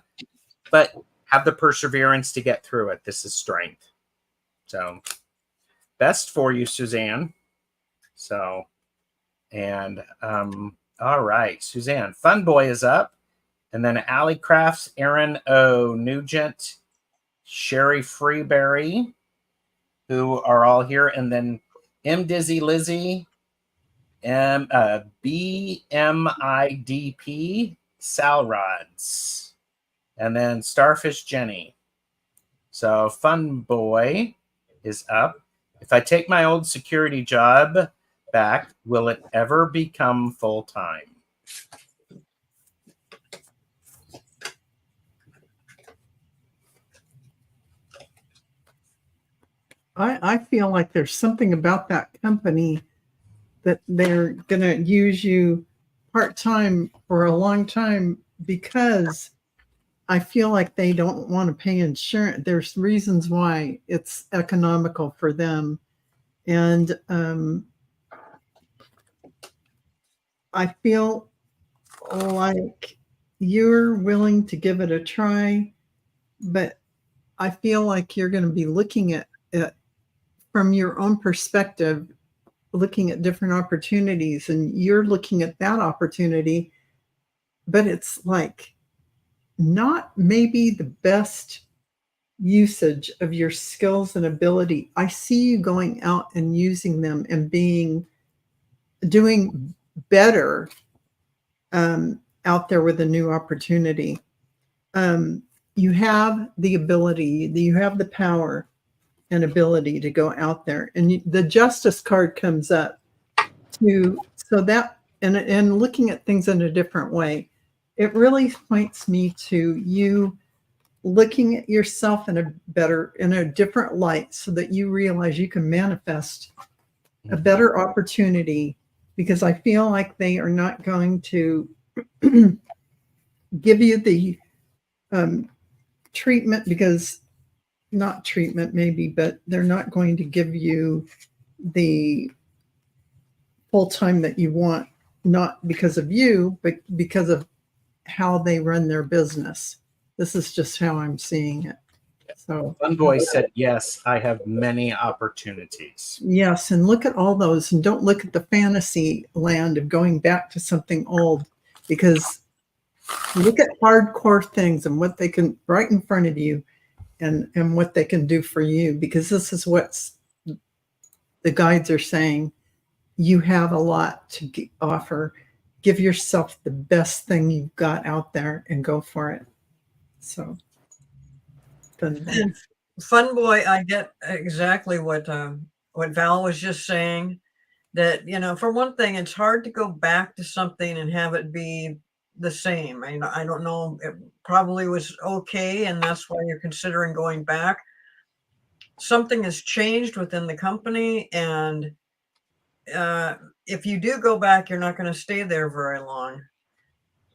but have the perseverance to get through it. This is strength. So best for you, Suzanne. So, and, all right, Suzanne, Fun Boy is up. And then Allie Crafts, Aaron O. Nugent, Sherry Freeberry, who are all here. And then M. Dizzy Lizzie, BMIDP, Sal Rods. And then Starfish Jenny. So Fun Boy is up. If I take my old security job back, will it ever become full-time? I feel like there's something about that company that they're going to use you part-time for a long time, because I feel like they don't want to pay insurance. There's reasons why it's economical for them. And I feel like you're willing to give it a try, but I feel like you're going to be looking at it from your own perspective, looking at different opportunities, and you're looking at that opportunity, but it's like not maybe the best usage of your skills and ability. I see you going out and using them and doing better out there with a new opportunity. You have the ability, you have the power and ability to go out there, and the Justice card comes up to, so that, and looking at things in a different way, it really points me to you looking at yourself in a different light, so that you realize you can manifest a better opportunity, because I feel like they are not going to give you the treatment, because not treatment maybe, but they're not going to give you the full time that you want, not because of you, but because of how they run their business. This is just how I'm seeing it. So Fun Boy said, yes, I have many opportunities. yes, and look at all those, and don't look at the fantasy land of going back to something old, because look at hardcore things and what they can right in front of you, and what they can do for you, because this is what the guides are saying. You have a lot to offer. Give yourself the best thing you've got out there and go for it. So And Fun Boy, I get exactly what Val was just saying. That, you know, for one thing, it's hard to go back to something and have it be the same. I don't know. It probably was okay, and that's why you're considering going back. Something has changed within the company, and if you do go back, you're not going to stay there very long.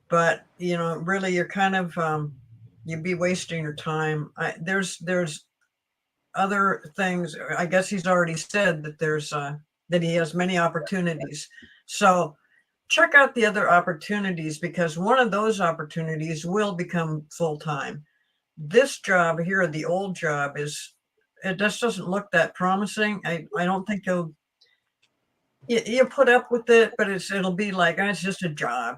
But you know, really, you're kind of you'd be wasting your time. There's other things. I guess he's already said that there's that he has many opportunities. So check out the other opportunities, because one of those opportunities will become full-time. This job here, the old job, it just doesn't look that promising. I don't think you put up with it, but it'll be like, it's just a job.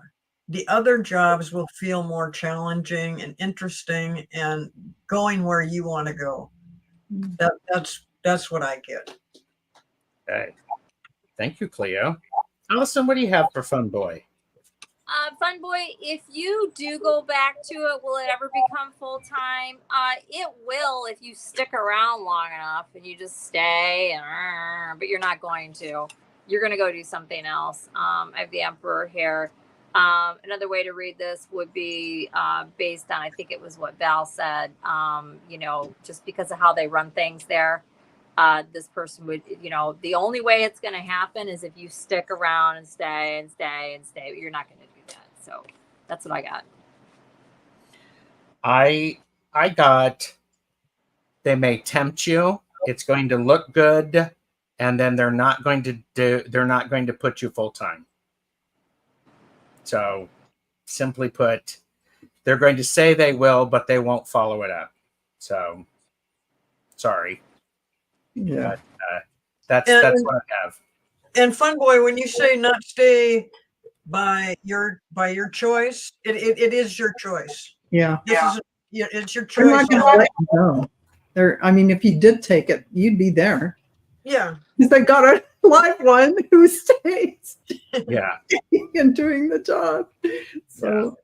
The other jobs will feel more challenging and interesting and going where you want to go. That's what I get. Okay. Thank you, Cleo. Allison, what do you have for Fun Boy? Fun Boy, if you do go back to it, will it ever become full time? It will if you stick around long enough and you just stay. But you're not going to. You're going to go do something else. I have the Emperor here. Another way to read this would be based on, I think it was what Val said. You know, just because of how they run things there. This person would, you know, the only way it's going to happen is if you stick around and stay and stay and stay. But you're not going to do that. So that's what I got. I got, they may tempt you. It's going to look good, and then they're not going to put you full time. So simply put, they're going to say they will, but they won't follow it up. So sorry. yeah. But, that's what I have. And Fun Boy, when you say not stay by your choice, it is your choice. Yeah. It's your They're choice. not going to let you go. I mean, if you did take it, you'd be there. Yeah. Because they got a live one who stays Yeah. and doing the job. So,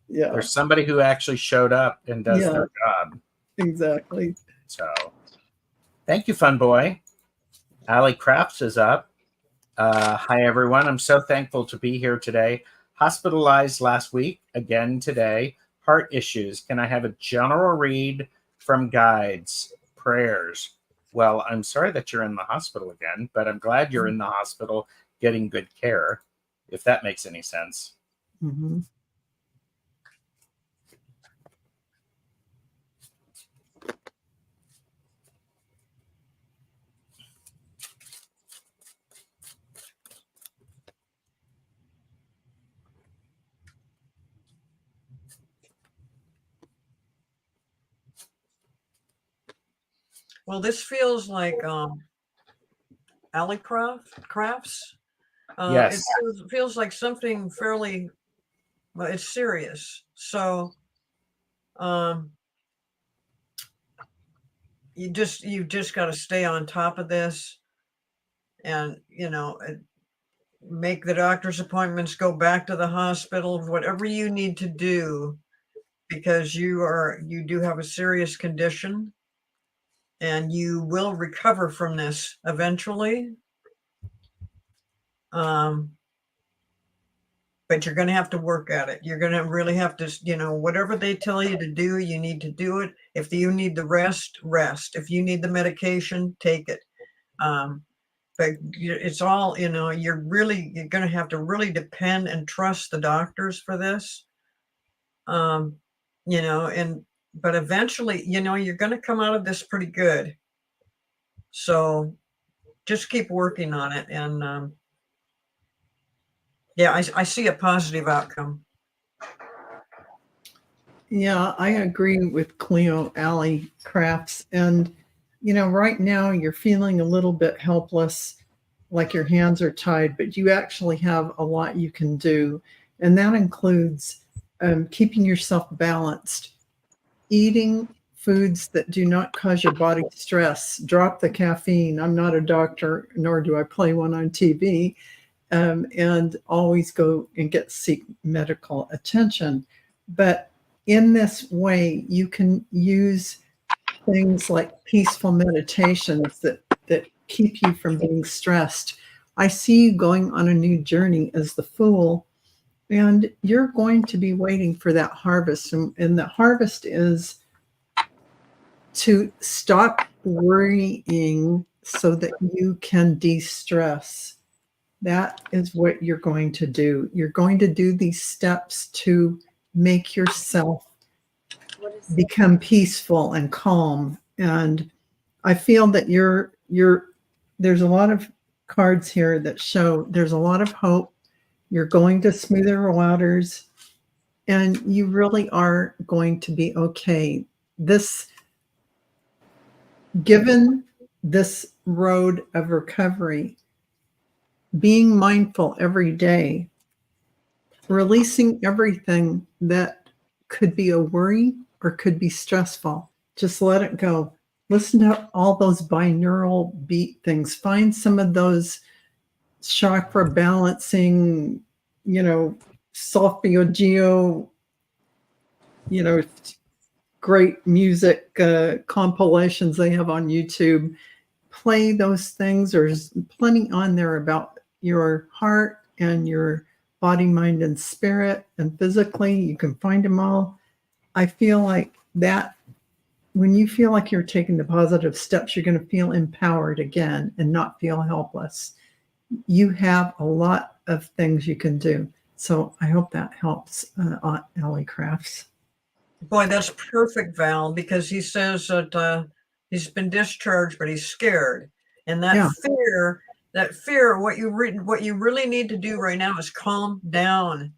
yeah, There's somebody who actually showed up and does their job. exactly. So thank you, Fun Boy. Allie Crafts is up. Hi, everyone. I'm so thankful to be here today. Hospitalized last week, again today. Heart issues. Can I have a general read from guides? Prayers. Well, I'm sorry that you're in the hospital again, but I'm glad you're in the hospital getting good care, if that makes any sense. Mm-hmm. Well, this feels like Alley Crafts. Yes. It feels like something fairly, well, it's serious. So you just got to stay on top of this, and you know, make the doctor's appointments, go back to the hospital, whatever you need to do, because you do have a serious condition, and you will recover from this eventually. But you're going to have to work at it. You're going to really have to, you know, whatever they tell you to do, you need to do it. If you need the rest. If you need the medication, take it. But it's all, you know, you're going to have to really depend and trust the doctors for this. You know, and but eventually, you're going to come out of this pretty good. So just keep working on it. And yeah, I see a positive outcome. Yeah, I agree with Cleo Alley Crafts. And, right now you're feeling a little bit helpless, like your hands are tied, but you actually have a lot you can do. And that includes keeping yourself balanced, eating foods that do not cause your body stress, drop the caffeine. I'm not a doctor, nor do I play one on TV, and always go and seek medical attention. But in this way, you can use things like peaceful meditations that keep you from being stressed. I see you going on a new journey as the Fool, and you're going to be waiting for that harvest. And the harvest is to stop worrying so that you can de-stress. That is what you're going to do. You're going to do these steps to make yourself become peaceful and calm. And I feel that there's a lot of cards here that show there's a lot of hope. You're going to smoother waters, and you really are going to be okay. Given this road of recovery, being mindful every day, releasing everything that could be a worry or could be stressful, just let it go. Listen to all those binaural beat things. Find some of those chakra balancing, solfeggio, great music compilations they have on YouTube. Play those things. There's plenty on there about your heart and your body, mind, and spirit, and physically. You can find them all. I feel like that when you feel like you're taking the positive steps, you're going to feel empowered again and not feel helpless. You have a lot of things you can do. So I hope that helps, Aunt Alley Crafts. Boy, that's perfect, Val, because he says that he's been discharged, but he's scared. And that fear, what you really need to do right now is calm down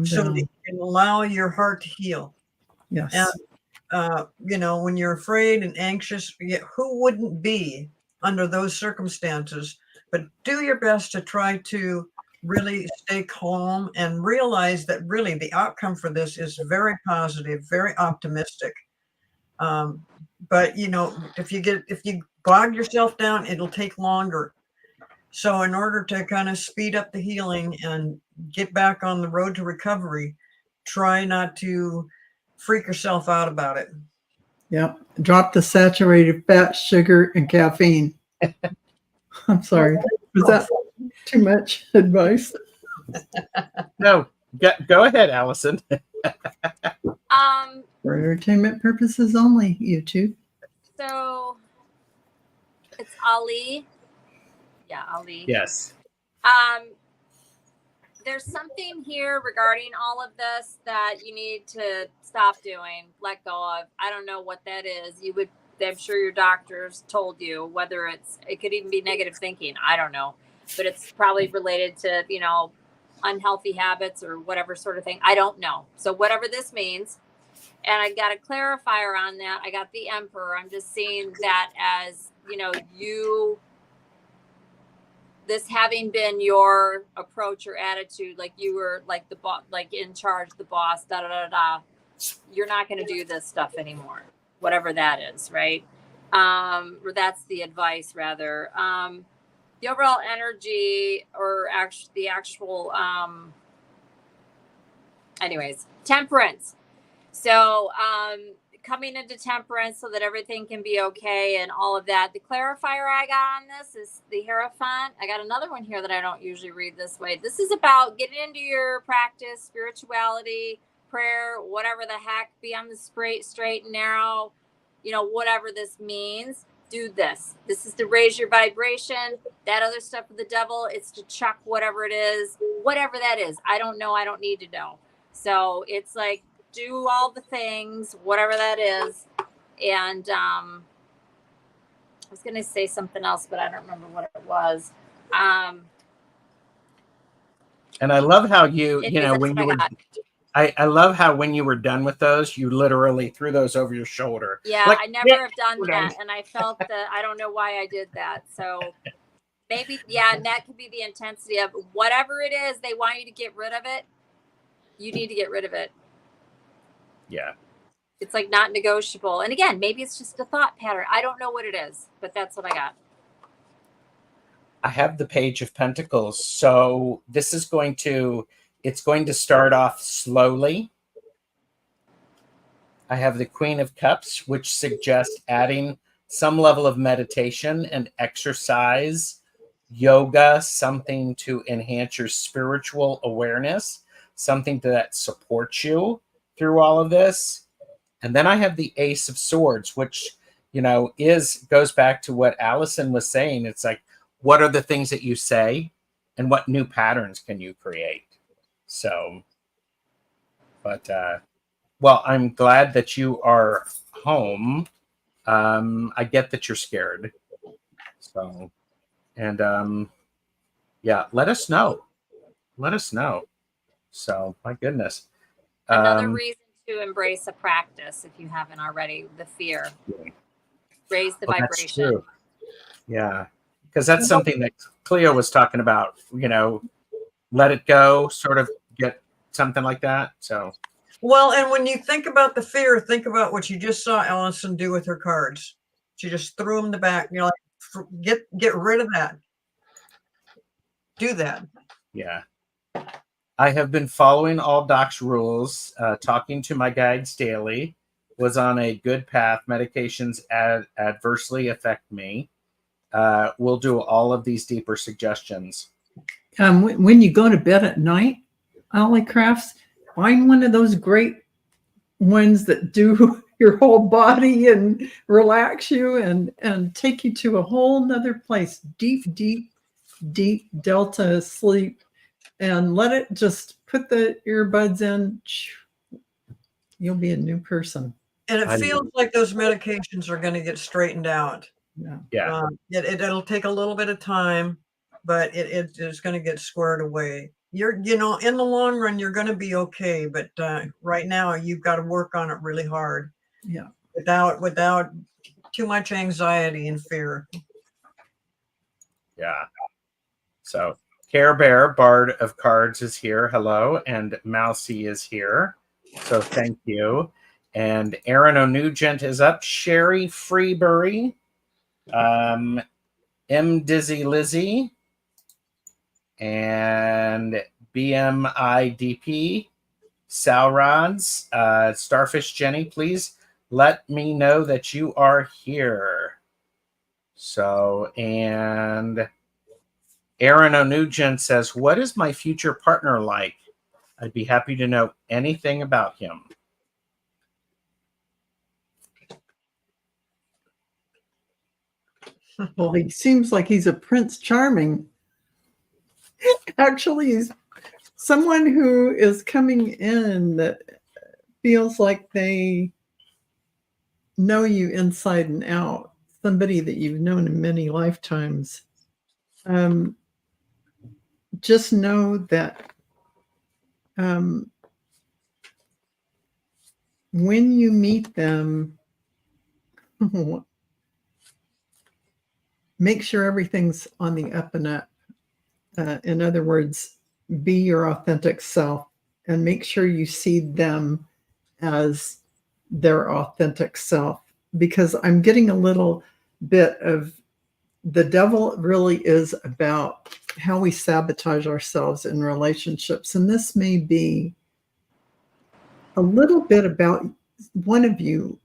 so that you can allow your heart to heal. Yes. And, when you're afraid and anxious, who wouldn't be under those circumstances? But do your best to try to really stay calm and realize that really the outcome for this is very positive, very optimistic. But if you bog yourself down, it'll take longer. So in order to kind of speed up the healing and get back on the road to recovery, try not to freak yourself out about it. Yep. Drop the saturated fat, sugar, and caffeine. I'm sorry. Was that too much advice? No, go ahead, Allison. For entertainment purposes only, YouTube. So it's Ali. Yeah, Ali. Yes. There's something here regarding all of this that you need to stop doing, let go of. I don't know what that is. I'm sure your doctors told you, whether it could even be negative thinking. I don't know, but it's probably related to, unhealthy habits or whatever sort of thing. I don't know. So whatever this means, and I got a clarifier on that. I got the Emperor. I'm just seeing that as, this having been your approach or attitude, like you were like the boss, like in charge, the boss, you're not going to do this stuff anymore, whatever that is. Right. Or that's the advice rather. The overall energy or the actual, anyways, temperance. So, coming into temperance so that everything can be okay and all of that. The clarifier I got on this is the Hierophant. I got another one here that I don't usually read this way. This is about getting into your practice, spirituality, prayer, whatever the heck, be on the straight and narrow, whatever this means. Do this. This is to raise your vibration. That other stuff with the devil, it's to chuck whatever it is, whatever that is. I don't know. I don't need to know. So it's like, do all the things, whatever that is. And I was going to say something else, but I don't remember what it was. And I love how you Anyways, know, that's when what you I were, got. I love how when you were done with those, you literally threw those over your shoulder. Yeah, Like, I never yeah, have done we're done. that. And I felt that I don't know why I did that. So maybe, yeah, and that could be the intensity of whatever it is they want you to get rid of it. You need to get rid of it. Yeah. It's like not negotiable. And again, maybe it's just a thought pattern. I don't know what it is, but that's what I got. I have the Page of Pentacles. So this is going to, it's going to start off slowly. I have the Queen of Cups, which suggests adding some level of meditation and exercise, yoga, something to enhance your spiritual awareness, something that supports you through all of this. And then I have the Ace of Swords, which, you know, goes back to what Allison was saying. It's like, what are the things that you say and what new patterns can you create? So, but, well, I'm glad that you are home. I get that you're scared. So, and yeah, let us know. Let us know. So, my goodness. Another reason to embrace a practice, if you haven't already, the fear. Raise the Well, that's vibration. true. Yeah, because that's something that Cleo was talking about. You know, let it go, sort of get something like that. So, Well, and when you think about the fear, think about what you just saw Allison do with her cards. She just threw them in the back. You know, like, get rid of that. Do that. yeah. I have been following all Doc's rules, talking to my guides daily, was on a good path. Medications adversely affect me. We'll do all of these deeper suggestions. When you go to bed at night, Ollie Crafts, find one of those great ones that do your whole body and relax you and take you to a whole nother place, deep delta sleep, and let it just put the earbuds in. You'll be a new person. And it feels like those medications are going to get straightened out. Yeah. It'll take a little bit of time, but it is going to get squared away. You know, in the long run, you're going to be okay. But right now, you've got to work on it really hard. Yeah. Without too much anxiety and fear. Yeah. So Care Bear, Bard of Cards, is here. Hello. And Mousy is here. So thank you. And Aaron O'Nugent is up. Sherry Freebury. M. Dizzy Lizzie. And BMIDP. Salrods. Starfish Jenny, please let me know that you are here. So, and Aaron O'Nugent says, what is my future partner like? I'd be happy to know anything about him. Well, he seems like he's a Prince Charming. Actually, he's someone who is coming in that feels like they know you inside and out. Somebody that you've known in many lifetimes. Just know that when you meet them, make sure everything's on the up and up. In other words, be your authentic self and make sure you see them as their authentic self. Because I'm getting a little bit of the devil really is about how we sabotage ourselves in relationships. And this may be a little bit about one of you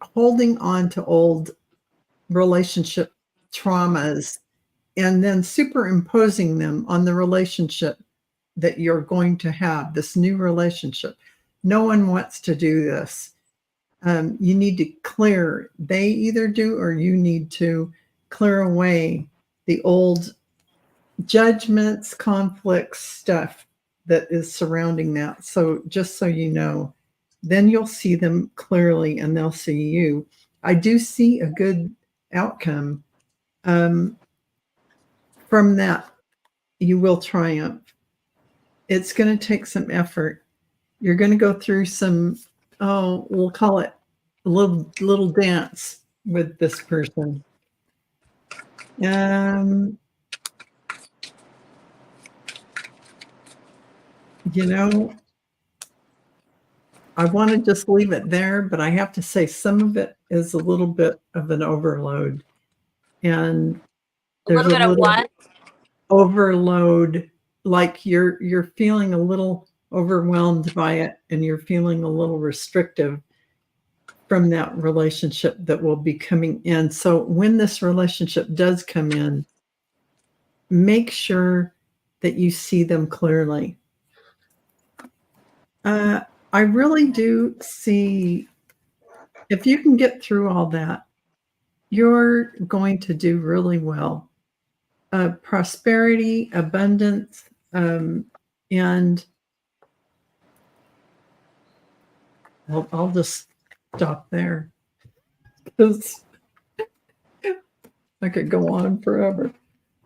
holding on to old relationship traumas and then superimposing them on the relationship that you're going to have, this new relationship. No one wants to do this. You need to clear, they either do or you need to clear away the old judgments, conflicts, stuff that is surrounding that. So just so you know, then you'll see them clearly and they'll see you. I do see a good outcome from that. You will triumph. It's going to take some effort. You're going to go through some, we'll call it a little dance with this person. You know, I want to just leave it there, but I have to say some of it is a little bit of an overload. And A little bit of what? Overload, like you're feeling a little overwhelmed by it and you're feeling a little restrictive from that relationship that will be coming in. So when this relationship does come in, make sure that you see them clearly. I really do see, if you can get through all that, you're going to do really well. Prosperity, abundance, and I'll just stop there because I could go on forever.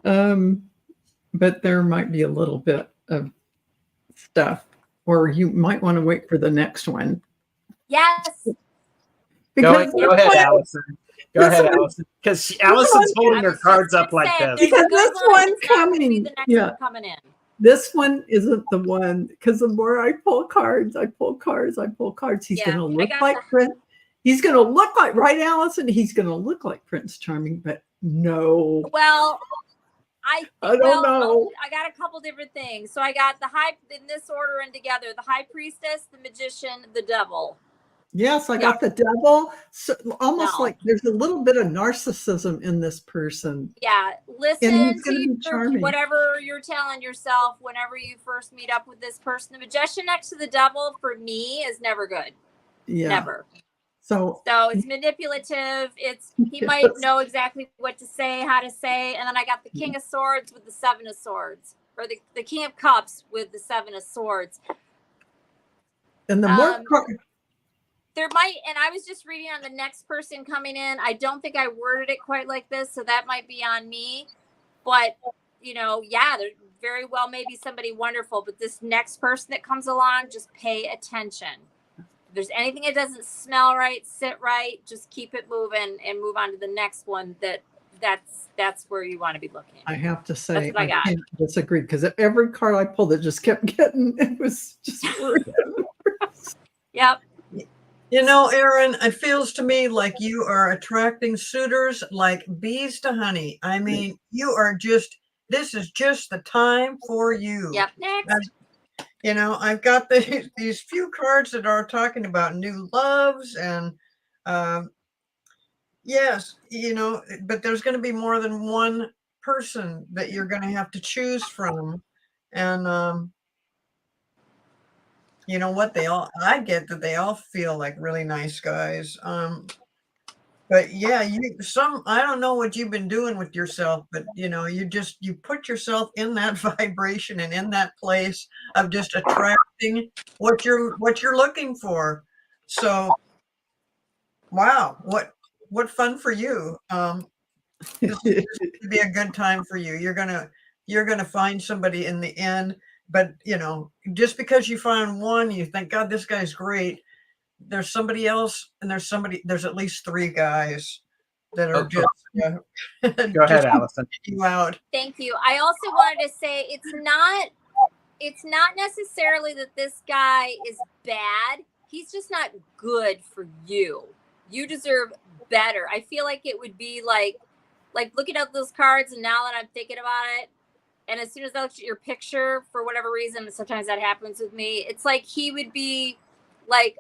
But there might be a little bit of stuff, or you might want to wait for the next one. Yes. Go Because ahead, Allison. Go ahead, Allison. Because Allison's holding I her was cards just up gonna like say, this. if there's a Because good this one it's not gonna be coming, the next yeah. one coming in. this one isn't the one, because the more I pull cards, he's Yeah, going to I look got like that. Prince. He's going to look like, right, Allison? He's going to look like Prince Charming, but no. Well, I don't know. I got a couple different things. So I got the high in this order and together: the high priestess, the magician, the devil. Yes, I got the devil. So almost No. like there's a little bit of narcissism in this person. Yeah, And listen he's to gonna be charming. whatever you're telling yourself whenever you first meet up with this person. The magician next to the devil for me is never good. Yeah. Never. So it's manipulative. He might know exactly what to say, how to say, and then I got the King of Swords with the Seven of Swords, or the King of Cups with the Seven of Swords. and the more there might, and I was just reading on the next person coming in. I don't think I worded it quite like this, so that might be on me. But yeah, there very well may be somebody wonderful, but this next person that comes along, just pay attention. If there's anything that doesn't smell right, sit right, just keep it moving and move on to the next one. That's where you want to be looking. I have to say, I got. Can't disagree, because every card I pulled, it just kept getting, it was just Yep. You know, Erin, it feels to me like you are attracting suitors like bees to honey. I mean, this is just the time for you. Yep. Next. I've got these few cards that are talking about new loves and, yes, but there's going to be more than one person that you're going to have to choose from. And, you know what? I get that they all feel like really nice guys. But yeah, I don't know what you've been doing with yourself, but you put yourself in that vibration and in that place of just attracting what you're looking for. So, wow, what fun for you. This is to be a good time for you. You're gonna find somebody in the end. But just because you find one, you think, God, this guy's great. There's somebody else, and there's at least three guys that are just go ahead, Allison. You out. Thank you. I also wanted to say it's not necessarily that this guy is bad. He's just not good for you. You deserve better. I feel like it would be like looking at those cards, and now that I'm thinking about it, and as soon as I looked at your picture, for whatever reason, sometimes that happens with me, it's like he would be like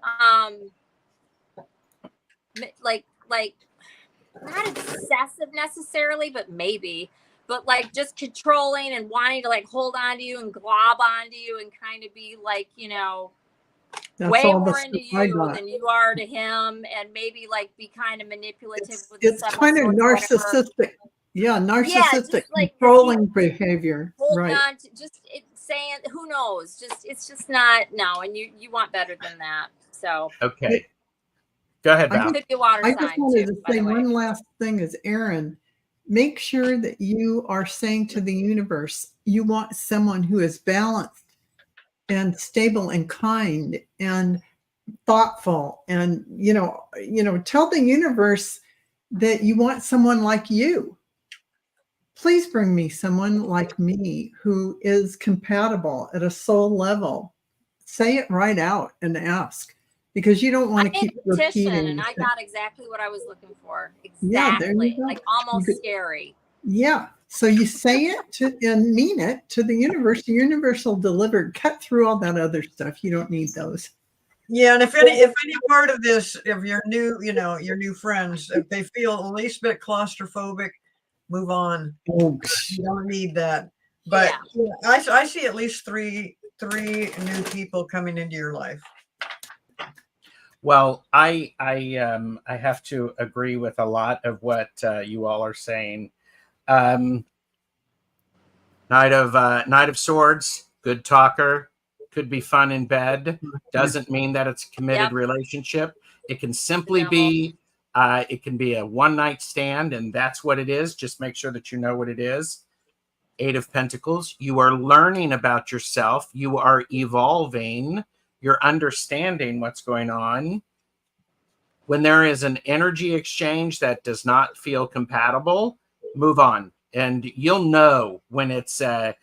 not obsessive necessarily, but maybe, but like just controlling and wanting to like hold on to you and glob onto you and kind of be like, way more into you than you are to him, and maybe like be kind of manipulative. It's kind of narcissistic. Yeah, narcissistic, controlling behavior. Holding on to saying, who knows? It's just not, no, and you want better than that. So Okay. Go ahead, I Val. could be a water I sign just wanted too, to by say the way. one last thing is, Aaron, make sure that you are saying to the universe, you want someone who is balanced and stable and kind and thoughtful. And, tell the universe that you want someone like you. Please bring me someone like me who is compatible at a soul level. Say it right out and ask, because you don't want I to made keep a petition repeating. and I got exactly what I was looking for. Yeah, there you Exactly. go. Like almost You could- scary. Yeah. So you say it and mean it to the universe. The universe will deliver. Cut through all that other stuff. You don't need those. Yeah, and if any part of this, if your new friends, if they feel the least bit claustrophobic, move on. Oh, You don't need that. But Yeah. I see at least three new people coming into your life. Well, I have to agree with a lot of what you all are saying. Knight of Swords, good talker, could be fun in bed. Doesn't mean that it's a committed relationship. It can simply be it can be a one night stand, and that's what it is. Just make sure that you know what it is. Eight of Pentacles, you are learning about yourself. You are evolving. You're understanding what's going on. When there is an energy exchange that does not feel compatible, move on. And you'll know when it's a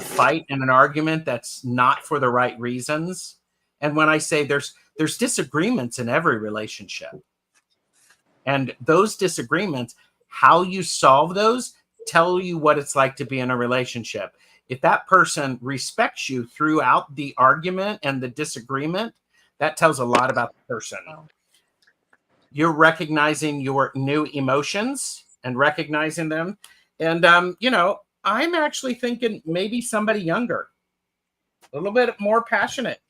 fight and an argument that's not for the right reasons. And when I say there's disagreements in every relationship, and those disagreements, how you solve those, tell you what it's like to be in a relationship. If that person respects you throughout the argument and the disagreement, that tells a lot about the person. You're recognizing your new emotions and recognizing them. And, I'm actually thinking maybe somebody younger, a little bit more passionate,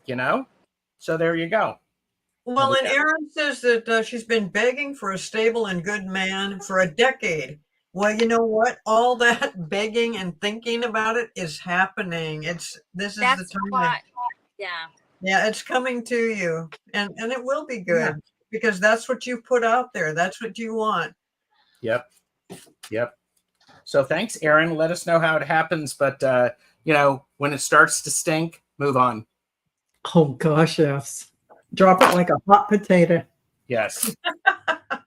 So there you go. Well, and Erin says that she's been begging for a stable and good man for a decade. Well, you know what? All that begging and thinking about it is happening. This is the time. Yeah, it's coming to you, and it will be good because that's what you put out there. That's what you want. Yep. So thanks, Aaron. Let us know how it happens, but when it starts to stink, move on. Oh gosh, yes. Drop it like a hot potato. Yes.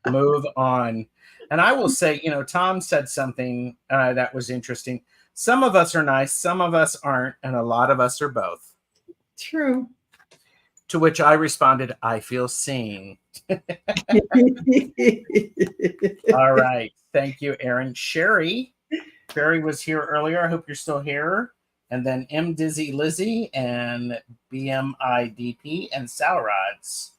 Move on. And I will say, Tom said something that was interesting. Some of us are nice, some of us aren't, and a lot of us are both. True. To which I responded, I feel seen. All right. Thank you, Aaron. Sherry was here earlier. I hope you're still here. And then M. Dizzy Lizzie and BMIDP and Salrods.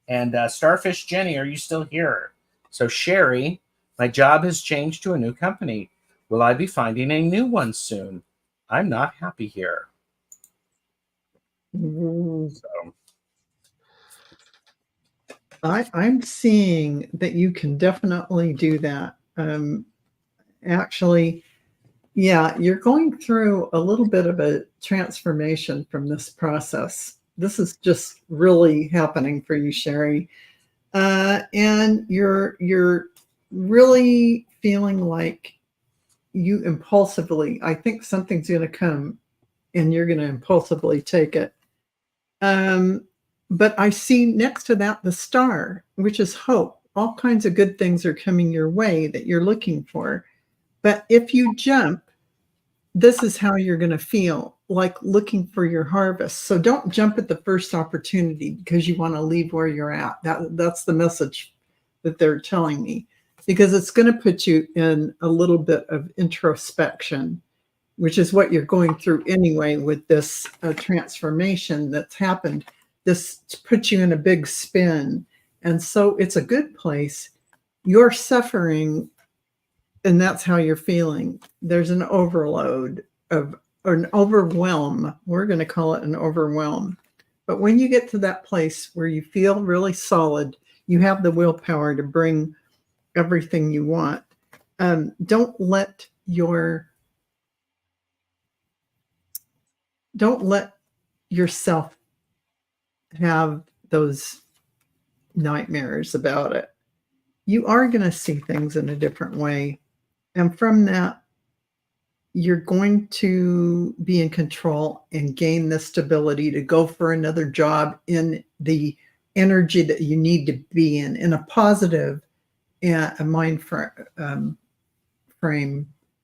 And Starfish Jenny, are you still here? So Sherry, my job has changed to a new company. Will I be finding a new one soon? I'm not happy here. So I'm seeing that you can definitely do that. Actually, yeah, you're going through a little bit of a transformation from this process. This is just really happening for you, Sherry. And you're really feeling like you impulsively, I think something's going to come and you're going to impulsively take it. But I see next to that the star, which is hope. All kinds of good things are coming your way that you're looking for. But if you jump, this is how you're going to feel, like looking for your harvest. So don't jump at the first opportunity because you want to leave where you're at. That's the message that they're telling me, because it's going to put you in a little bit of introspection, which is what you're going through anyway with this transformation that's happened. This puts you in a big spin. And so it's a good place. You're suffering, and that's how you're feeling. There's an overload or an overwhelm. We're going to call it an overwhelm. But when you get to that place where you feel really solid, you have the willpower to bring everything you want. Don't let yourself have those nightmares about it, you are going to see things in a different way. And from that, you're going to be in control and gain the stability to go for another job in the energy that you need to be in a positive a mind frame,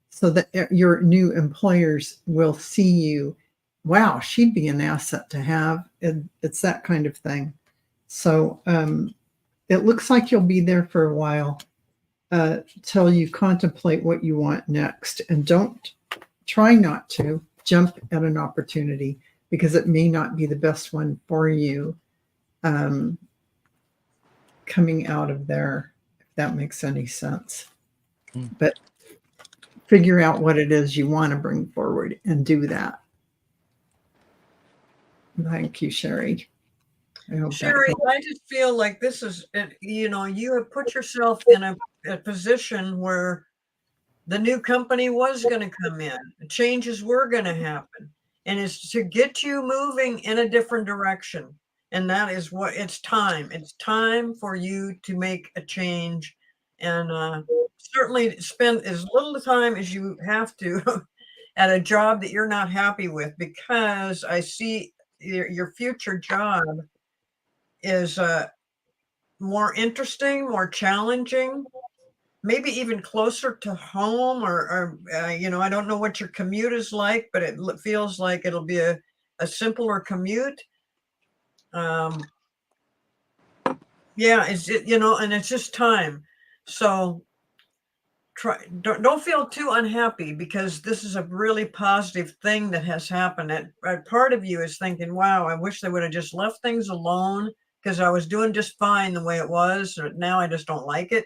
so that your new employers will see you. Wow, she'd be an asset to have. It's that kind of thing. So it looks like you'll be there for a while till you contemplate what you want next. And try not to jump at an opportunity, because it may not be the best one for you coming out of there, if that makes any sense. But figure out what it is you want to bring forward and do that. Thank you, Sherry. Sherry, I just feel like this is, you have put yourself in a position where the new company was going to come in, changes were going to happen, and it's to get you moving in a different direction. And that is what it's time. It's time for you to make a change, and certainly spend as little time as you have to at a job that you're not happy with, because I see your future job is more interesting, more challenging, maybe even closer to home, or I don't know what your commute is like, but it feels like it'll be a simpler commute. Yeah, and it's just time. So don't feel too unhappy, because this is a really positive thing that has happened. Part of you is thinking, wow, I wish they would have just left things alone, because I was doing just fine the way it was. Now I just don't like it.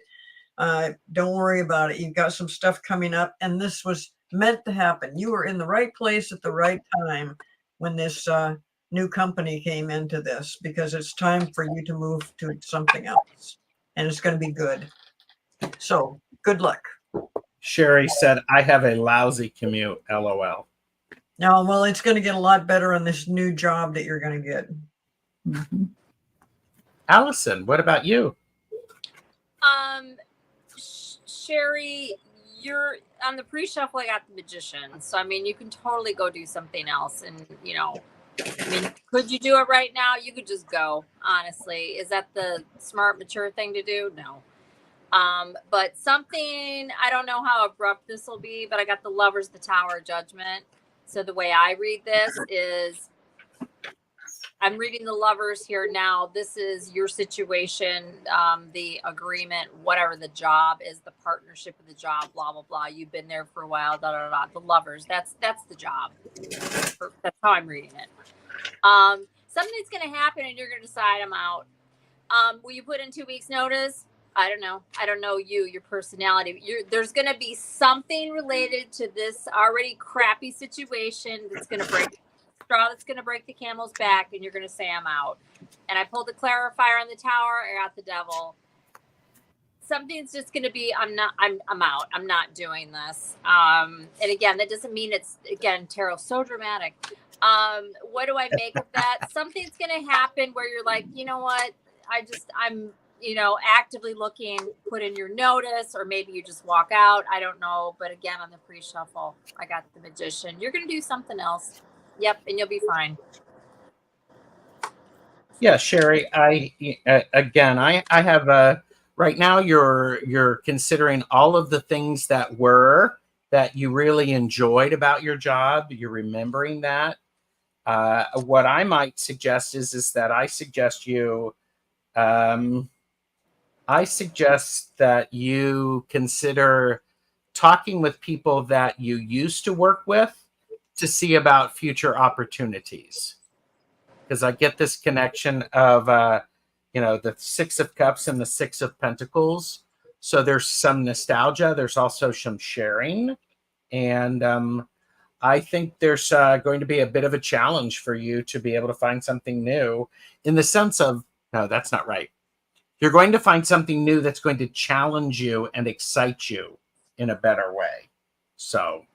Don't worry about it. You've got some stuff coming up, and this was meant to happen. You were in the right place at the right time when this new company came into this, because it's time for you to move to something else, and it's going to be good. So good luck. Sherry said, I have a lousy commute, LOL. No, well, it's going to get a lot better on this new job that you're going to get. Mm-hmm. Allison, what about you? Sherry, you're on the pre-shuffle. I got the Magician, so I mean, you can totally go do something else, and could you do it right now? You could just go. Honestly, is that the smart, mature thing to do? No. But something, I don't know how abrupt this will be, but I got the Lovers, the Tower, Judgment. So the way I read this is, I'm reading the Lovers here now. This is your situation, the agreement, whatever the job is, the partnership of the job, blah, blah, blah. You've been there for a while, da, da, da. The Lovers, that's the job. That's how I'm reading it. Something's going to happen and you're going to decide I'm out. Will you put in 2 weeks notice? I don't know. I don't know your personality. There's going to be something related to this already crappy situation that's going to break the straw, that's going to break the camel's back, and you're going to say I'm out. And I pulled the clarifier on the Tower. I got the Devil. Something's just going to be, I'm out. I'm not doing this. And again, that doesn't mean it's, again, tarot, so dramatic. What do I make of that? Something's going to happen where you're like, you know what? I'm actively looking, put in your notice, or maybe you just walk out. I don't know. But again, on the pre-shuffle, I got the Magician. You're going to do something else. Yep. And you'll be fine. Yeah, Sherry, I have right now you're considering all of the things that you really enjoyed about your job. You're remembering that. What I might suggest is that I suggest that you consider talking with people that you used to work with to see about future opportunities. Because I get this connection of, the Six of Cups and the Six of Pentacles. So there's some nostalgia. There's also some sharing. And I think there's going to be a bit of a challenge for you to be able to find something new, in the sense of, no, that's not right. You're going to find something new that's going to challenge you and excite you in a better way. So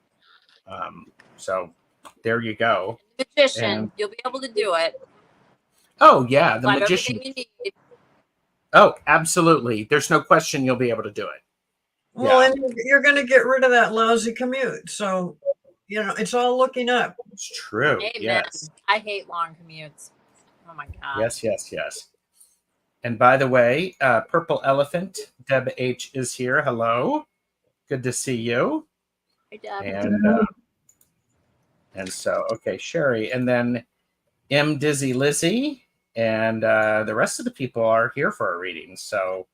there you go. Magician, And you'll be able to do it. Oh, yeah, the You'll have magician. everything you need. Oh, absolutely. There's no question you'll be able to do it. Well, Yeah. and you're going to get rid of that lousy commute. So, it's all looking up. It's true. Amen. Yes. I hate long commutes. Oh my god. Yes, yes, yes. And by the way, Purple Elephant, Deb H is here. Hello. Good to see you. Hey, Deb. And so, okay, Sherry. And then M Dizzy Lizzie. And the rest of the people are here for our readings. So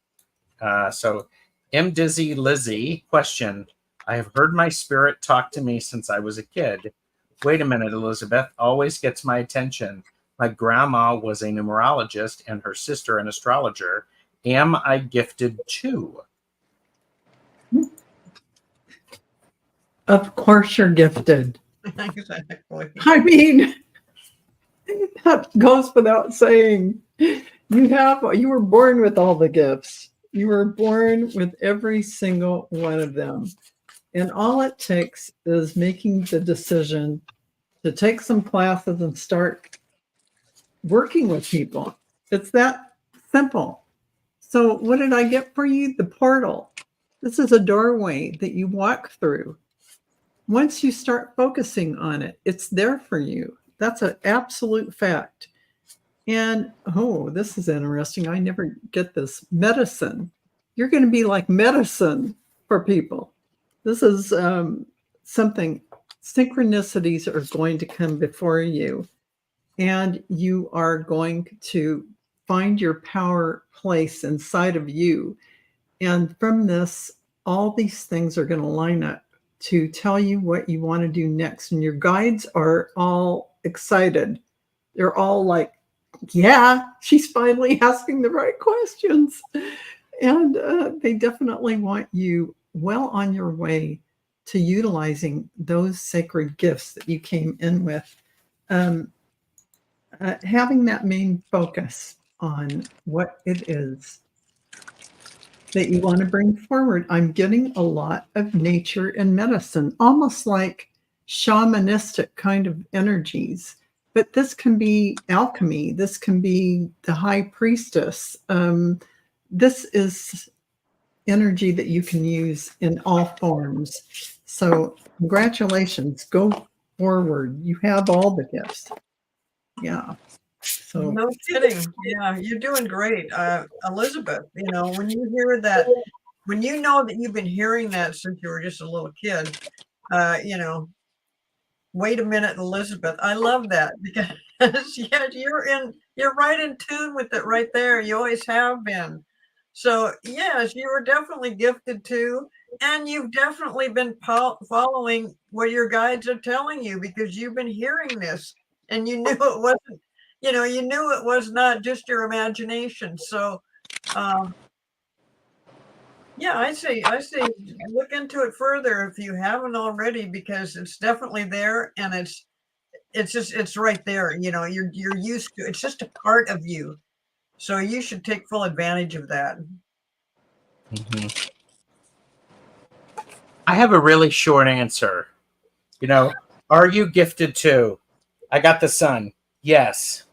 M Dizzy Lizzie, question. I have heard my spirit talk to me since I was a kid. Wait a minute, Elizabeth always gets my attention. My grandma was a numerologist and her sister an astrologer. Am I gifted too? Of course you're gifted. Exactly. I mean, that goes without saying. You were born with all the gifts. You were born with every single one of them. And all it takes is making the decision to take some classes and start working with people. It's that simple. So what did I get for you? The portal. This is a doorway that you walk through. Once you start focusing on it, it's there for you. That's an absolute fact. And, oh, this is interesting. I never get this. Medicine. You're going to be like medicine for people. This is something, synchronicities are going to come before you. And you are going to find your power place inside of you. And from this, all these things are going to line up to tell you what you want to do next. And your guides are all excited. They're all like, yeah, she's finally asking the right questions. And they definitely want you well on your way to utilizing those sacred gifts that you came in with. Having that main focus on what it is that you want to bring forward. I'm getting a lot of nature and medicine, almost like shamanistic kind of energies. But this can be alchemy. This can be the high priestess. This is energy that you can use in all forms. So congratulations. Go forward. You have all the gifts. Yeah. So No kidding. Yeah, you're doing great. Elizabeth, when you hear that, when you know that you've been hearing that since you were just a little kid, wait a minute, Elizabeth. I love that because yeah, you're right in tune with it right there. You always have been. So yes, you were definitely gifted too. And you've definitely been following what your guides are telling you because you've been hearing this and you knew it wasn't, you knew it was not just your imagination. So, yeah, I say look into it further if you haven't already, because it's definitely there and it's right there. You're used to, it's just a part of you. So you should take full advantage of that. Mm-hmm. I have a really short answer. Are you gifted too? I got the sun. Yes.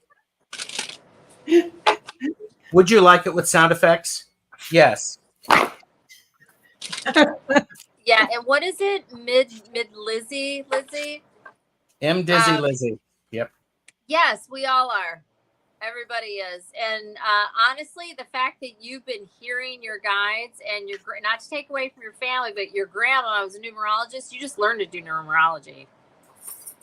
Would you like it with sound effects? Yes. Yeah, and what is it? Mid Lizzie? M Dizzy Lizzie. Yep. Yes, we all are. Everybody is. And honestly, the fact that you've been hearing your guides and not to take away from your family, but your grandma was a numerologist, you just learned to do numerology.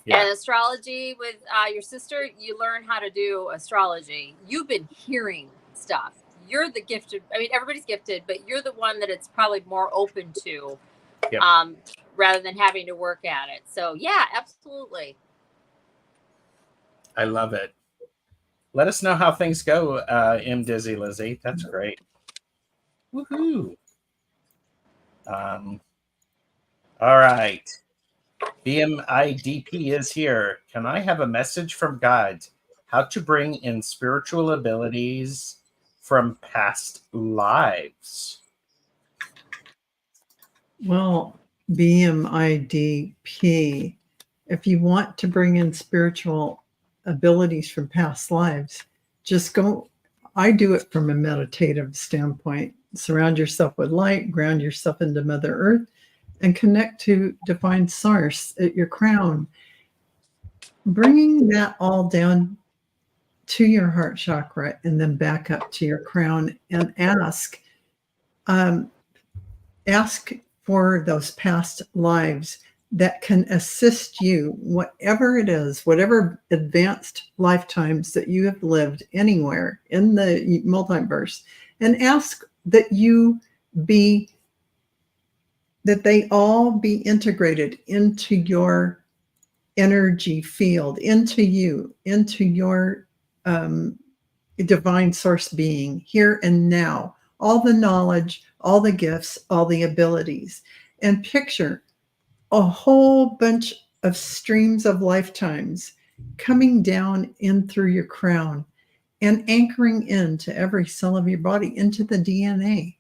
Yeah. And astrology with your sister, you learn how to do astrology. You've been hearing stuff. You're the gifted. I mean, everybody's gifted, but you're the one that it's probably more open to, yep. Rather than having to work at it. So yeah, absolutely. I love it. Let us know how things go, M Dizzy Lizzie. That's great. Woohoo! All right. BMIDP is here. Can I have a message from guides? How to bring in spiritual abilities from past lives? Well, BMIDP, if you want to bring in spiritual abilities from past lives, just go. I do it from a meditative standpoint. Surround yourself with light, ground yourself into Mother Earth, and connect to divine source at your crown. Bringing that all down to your heart chakra and then back up to your crown, and ask for those past lives that can assist you, whatever it is, whatever advanced lifetimes that you have lived anywhere in the multiverse, and ask that they all be integrated into your energy field, into you, into your divine source being here and now, all the knowledge, all the gifts, all the abilities, and picture a whole bunch of streams of lifetimes coming down in through your crown and anchoring into every cell of your body, into the DNA,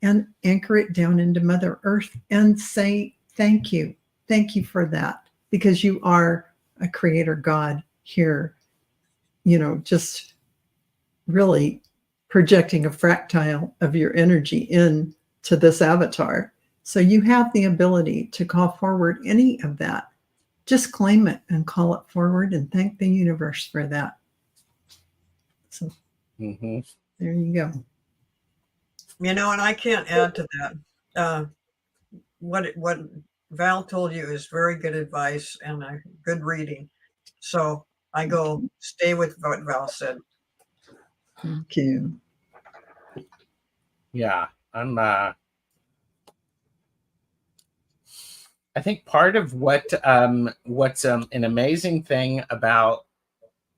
and anchor it down into Mother Earth and say, thank you. Thank you for that, because you are a creator God here, just really projecting a fractile of your energy into this avatar. So you have the ability to call forward any of that. Just claim it and call it forward and thank the universe for that. So there you go. And I can't add to that. What Val told you is very good advice and a good reading. So I go stay with what Val said. Thank you. Yeah, I think part of what's an amazing thing about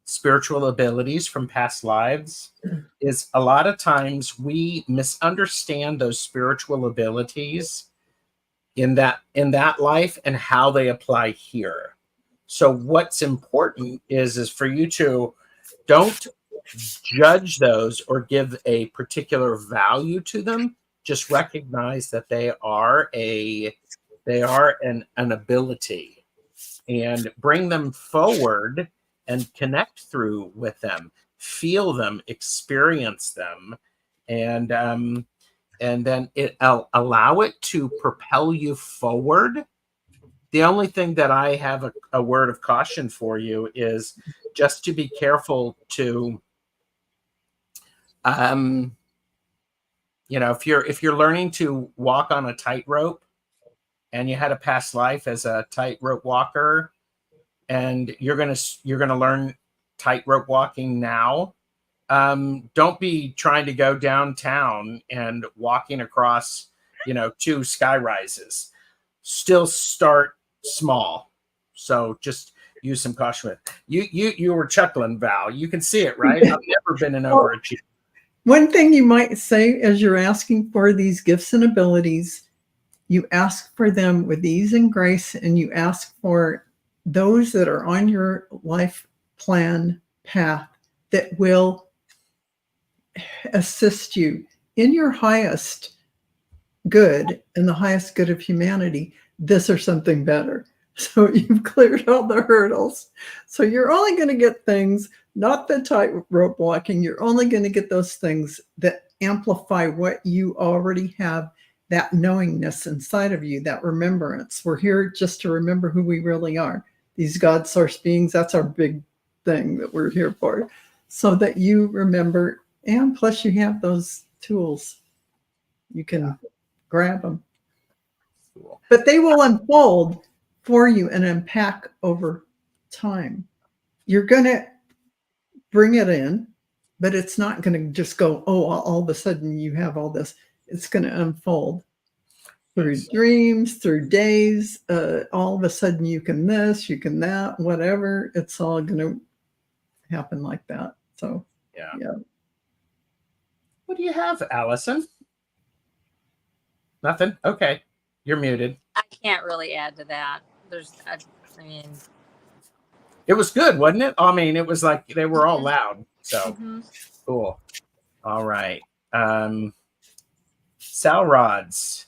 spiritual abilities from past lives is a lot of times we misunderstand those spiritual abilities in that life and how they apply here. So what's important is for you to don't judge those or give a particular value to them. Just recognize that they are an ability, and bring them forward and connect through with them, feel them, experience them, and then allow it to propel you forward. The only thing that I have a word of caution for you is just to be careful to, if you're learning to walk on a tightrope, and you had a past life as a tightrope walker, and you're gonna learn tightrope walking now, don't be trying to go downtown and walking across, 2 sky rises. Still start small. So just use some caution with you were chuckling, Val. You can see it, right? I've never been an overachiever. One thing you might say as you're asking for these gifts and abilities, you ask for them with ease and grace, and you ask for those that are on your life plan path that will assist you in your highest good and the highest good of humanity, this or something better. So you've cleared all the hurdles. So you're only going to get things, not the tightrope walking. You're only going to get those things that amplify what you already have, that knowingness inside of you, that remembrance. We're here just to remember who we really are. These God source beings, that's our big thing that we're here for. So that you remember, and plus you have those tools. You can grab them. Cool. But they will unfold for you and unpack over time. You're going to bring it in, but it's not going to just go, all of a sudden you have all this. It's going to unfold through dreams, through days. All of a sudden you can this, you can that, whatever. It's all going to happen like that. So, yeah. What do you have, Allison? Nothing? Okay. You're muted. I can't really add to that. It was good, wasn't it? I mean, it was like they were all loud. So cool. All right. Sal Rods.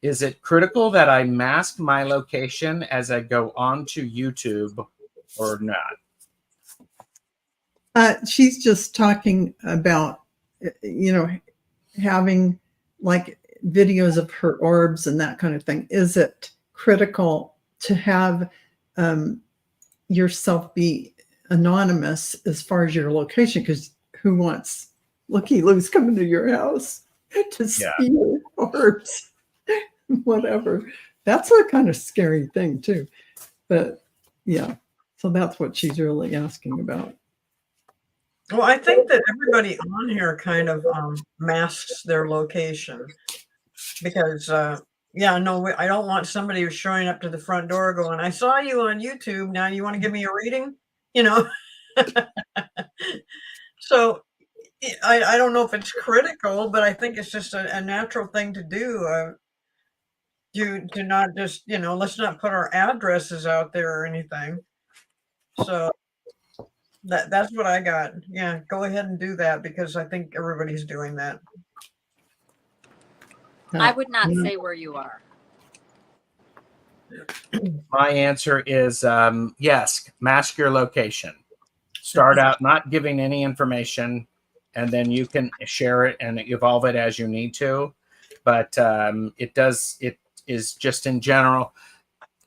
Is it critical that I mask my location as I go on to YouTube or not? She's just talking about, having like videos of her orbs and that kind of thing. Is it critical to have yourself be anonymous as far as your location? Because who wants Looky Lou's coming to your house to see your orbs? Whatever. That's a kind of scary thing too. But yeah, so that's what she's really asking about. Well, I think that everybody on here kind of masks their location because, no, I don't want somebody who's showing up to the front door going, I saw you on YouTube. Now you want to give me a reading? So I don't know if it's critical, but I think it's just a natural thing to do. You do not just, let's not put our addresses out there or anything. So that's what I got. Yeah, go ahead and do that because I think everybody's doing that. I would not say where you are. My answer is yes, mask your location. Start out not giving any information, and then you can share it and evolve it as you need to. But it is just in general,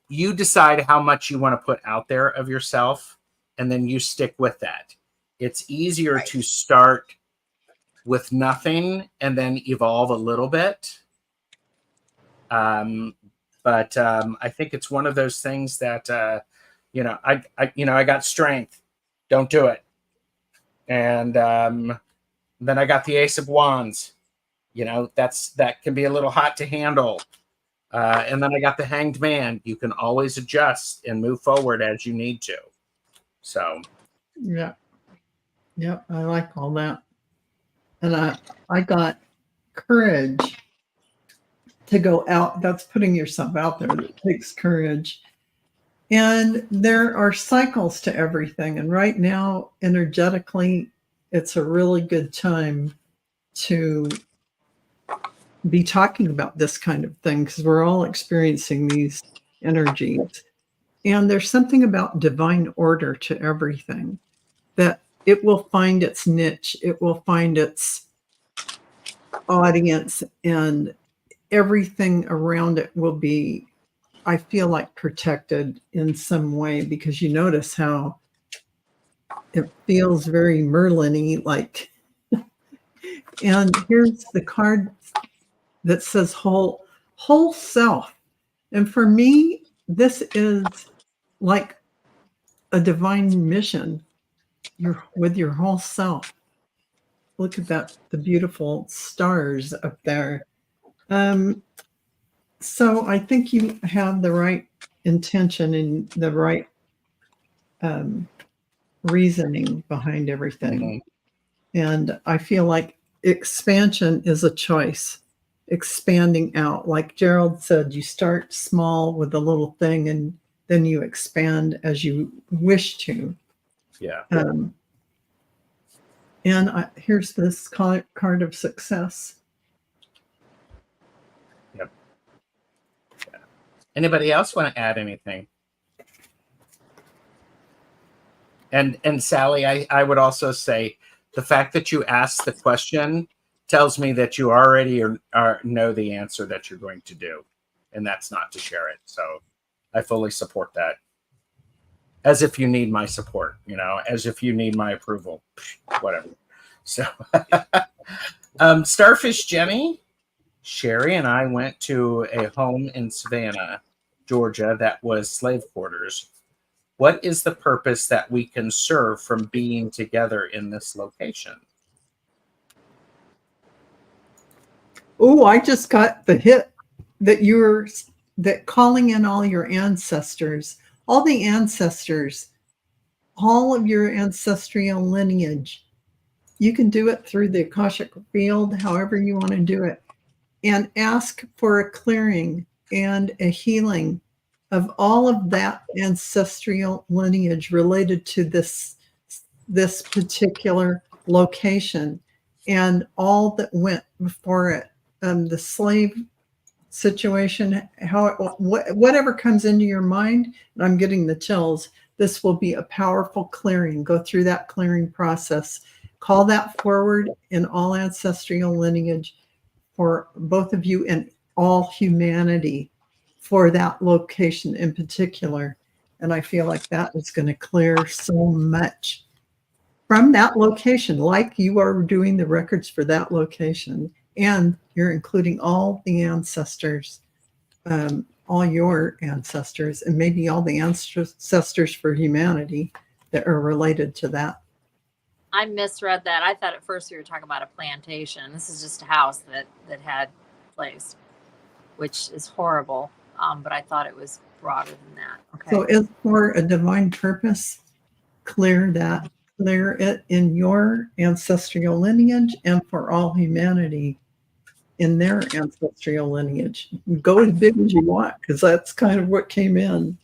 you decide how much you want to put out there of yourself, and then you stick with that. It's easier to start with nothing and then evolve a little bit. But I think it's one of those things that, I got strength. Don't do it. And then I got the Ace of Wands. That can be a little hot to handle. And then I got the Hanged Man. You can always adjust and move forward as you need to. So. Yeah, I like all that. And I got courage to go out. That's putting yourself out there. It takes courage. And there are cycles to everything. And right now, energetically, it's a really good time to be talking about this kind of thing because we're all experiencing these energies. And there's something about divine order to everything, that it will find its niche, it will find its audience, and everything around it will be, I feel like, protected in some way, because you notice how it feels very Merlin-y, like. And here's the card that says whole self. And for me, this is like a divine mission. You're with your whole self. Look at that, the beautiful stars up there. So I think you have the right intention and the right reasoning behind everything. Mm-hmm. And I feel like expansion is a choice. Expanding out, like Gerald said, you start small with a little thing and then you expand as you wish to. Yeah. And here's this card of success. Yep. Yeah. Anybody else want to add anything? And Sally, I would also say the fact that you asked the question tells me that you already know the answer that you're going to do, and that's not to share it. So I fully support that. As if you need my support, as if you need my approval, whatever. So Starfish Jenny, Sherry and I went to a home in Savannah, Georgia that was slave quarters. What is the purpose that we can serve from being together in this location? Oh, I just got the hit that calling in all your ancestors, all the ancestors, all of your ancestral lineage. You can do it through the Akashic field, however you want to do it, and ask for a clearing and a healing of all of that ancestral lineage related to this particular location and all that went before it. The slave situation, whatever comes into your mind, and I'm getting the chills, This will be a powerful clearing. Go through that clearing process. Call that forward in all ancestral lineage for both of you and all humanity for that location in particular. And I feel like that is going to clear so much from that location, like you are doing the records for that location. And you're including all the ancestors, all your ancestors, and maybe all the ancestors for humanity that are related to that. I misread that. I thought at first we were talking about a plantation. This is just a house that had place, which is horrible. But I thought it was broader than that. Okay. So it's for a divine purpose. Clear it in your ancestral lineage and for all humanity in their ancestral lineage. Go as big as you want, because that's kind of what came in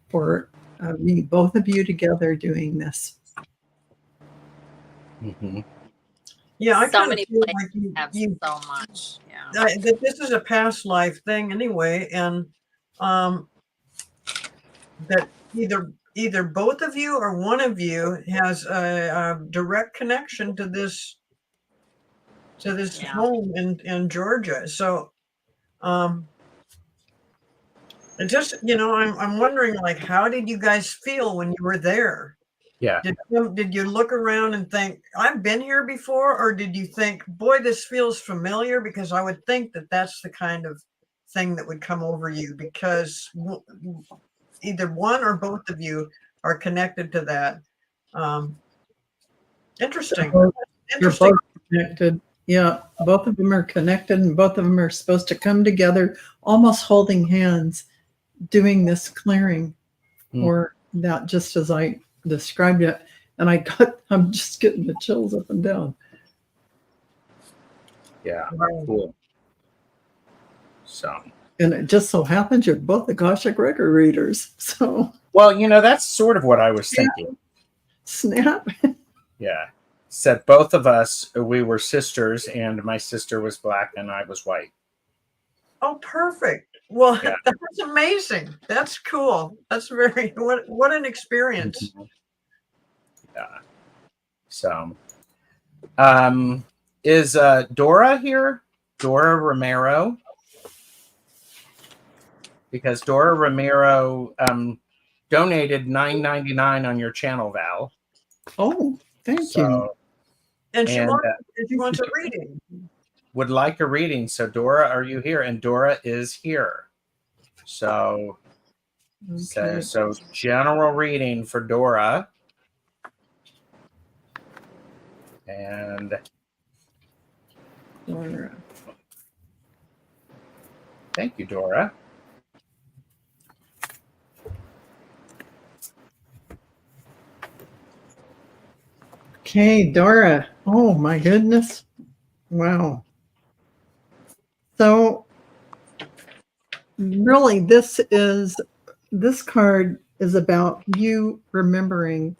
for me, both of you together doing this. Mm-hmm. Yeah, I So kind many of feel places like you, have you so much. Yeah. that this is a past life thing anyway, and that either both of you or one of you has a direct connection to this Yeah. home in Georgia. So it just, I'm wondering, like, how did you guys feel when you were there? Yeah. Did you look around and think, I've been here before? Or did you think, boy, this feels familiar? Because I would think that that's the kind of thing that would come over you, because either one or both of you are connected to that. Interesting. You're both connected. Yeah, both of them are connected, and both of them are supposed to come together, almost holding hands, doing this clearing for that, just as I described it. And I'm just getting the chills up and down. Yeah. Right. Cool. So. And it just so happens you're both Akashic record readers. So. Well, that's sort of what I was thinking. Snap. Yeah. Said both of us, we were sisters, and my sister was black and I was white. Oh, perfect. Well, Yeah. That's amazing. That's cool. That's what an experience. Yeah. So, is Dora here? Dora Romero? Because Dora Romero donated $9.99 on your channel, Val. Oh, thank you. And she And, wants a reading. Would like a reading. So, Dora, are you here? And Dora is here. So, Okay. so general reading for Dora. And Dora. thank you, Dora. Okay, Dora. Oh my goodness. Wow. So really this card is about you remembering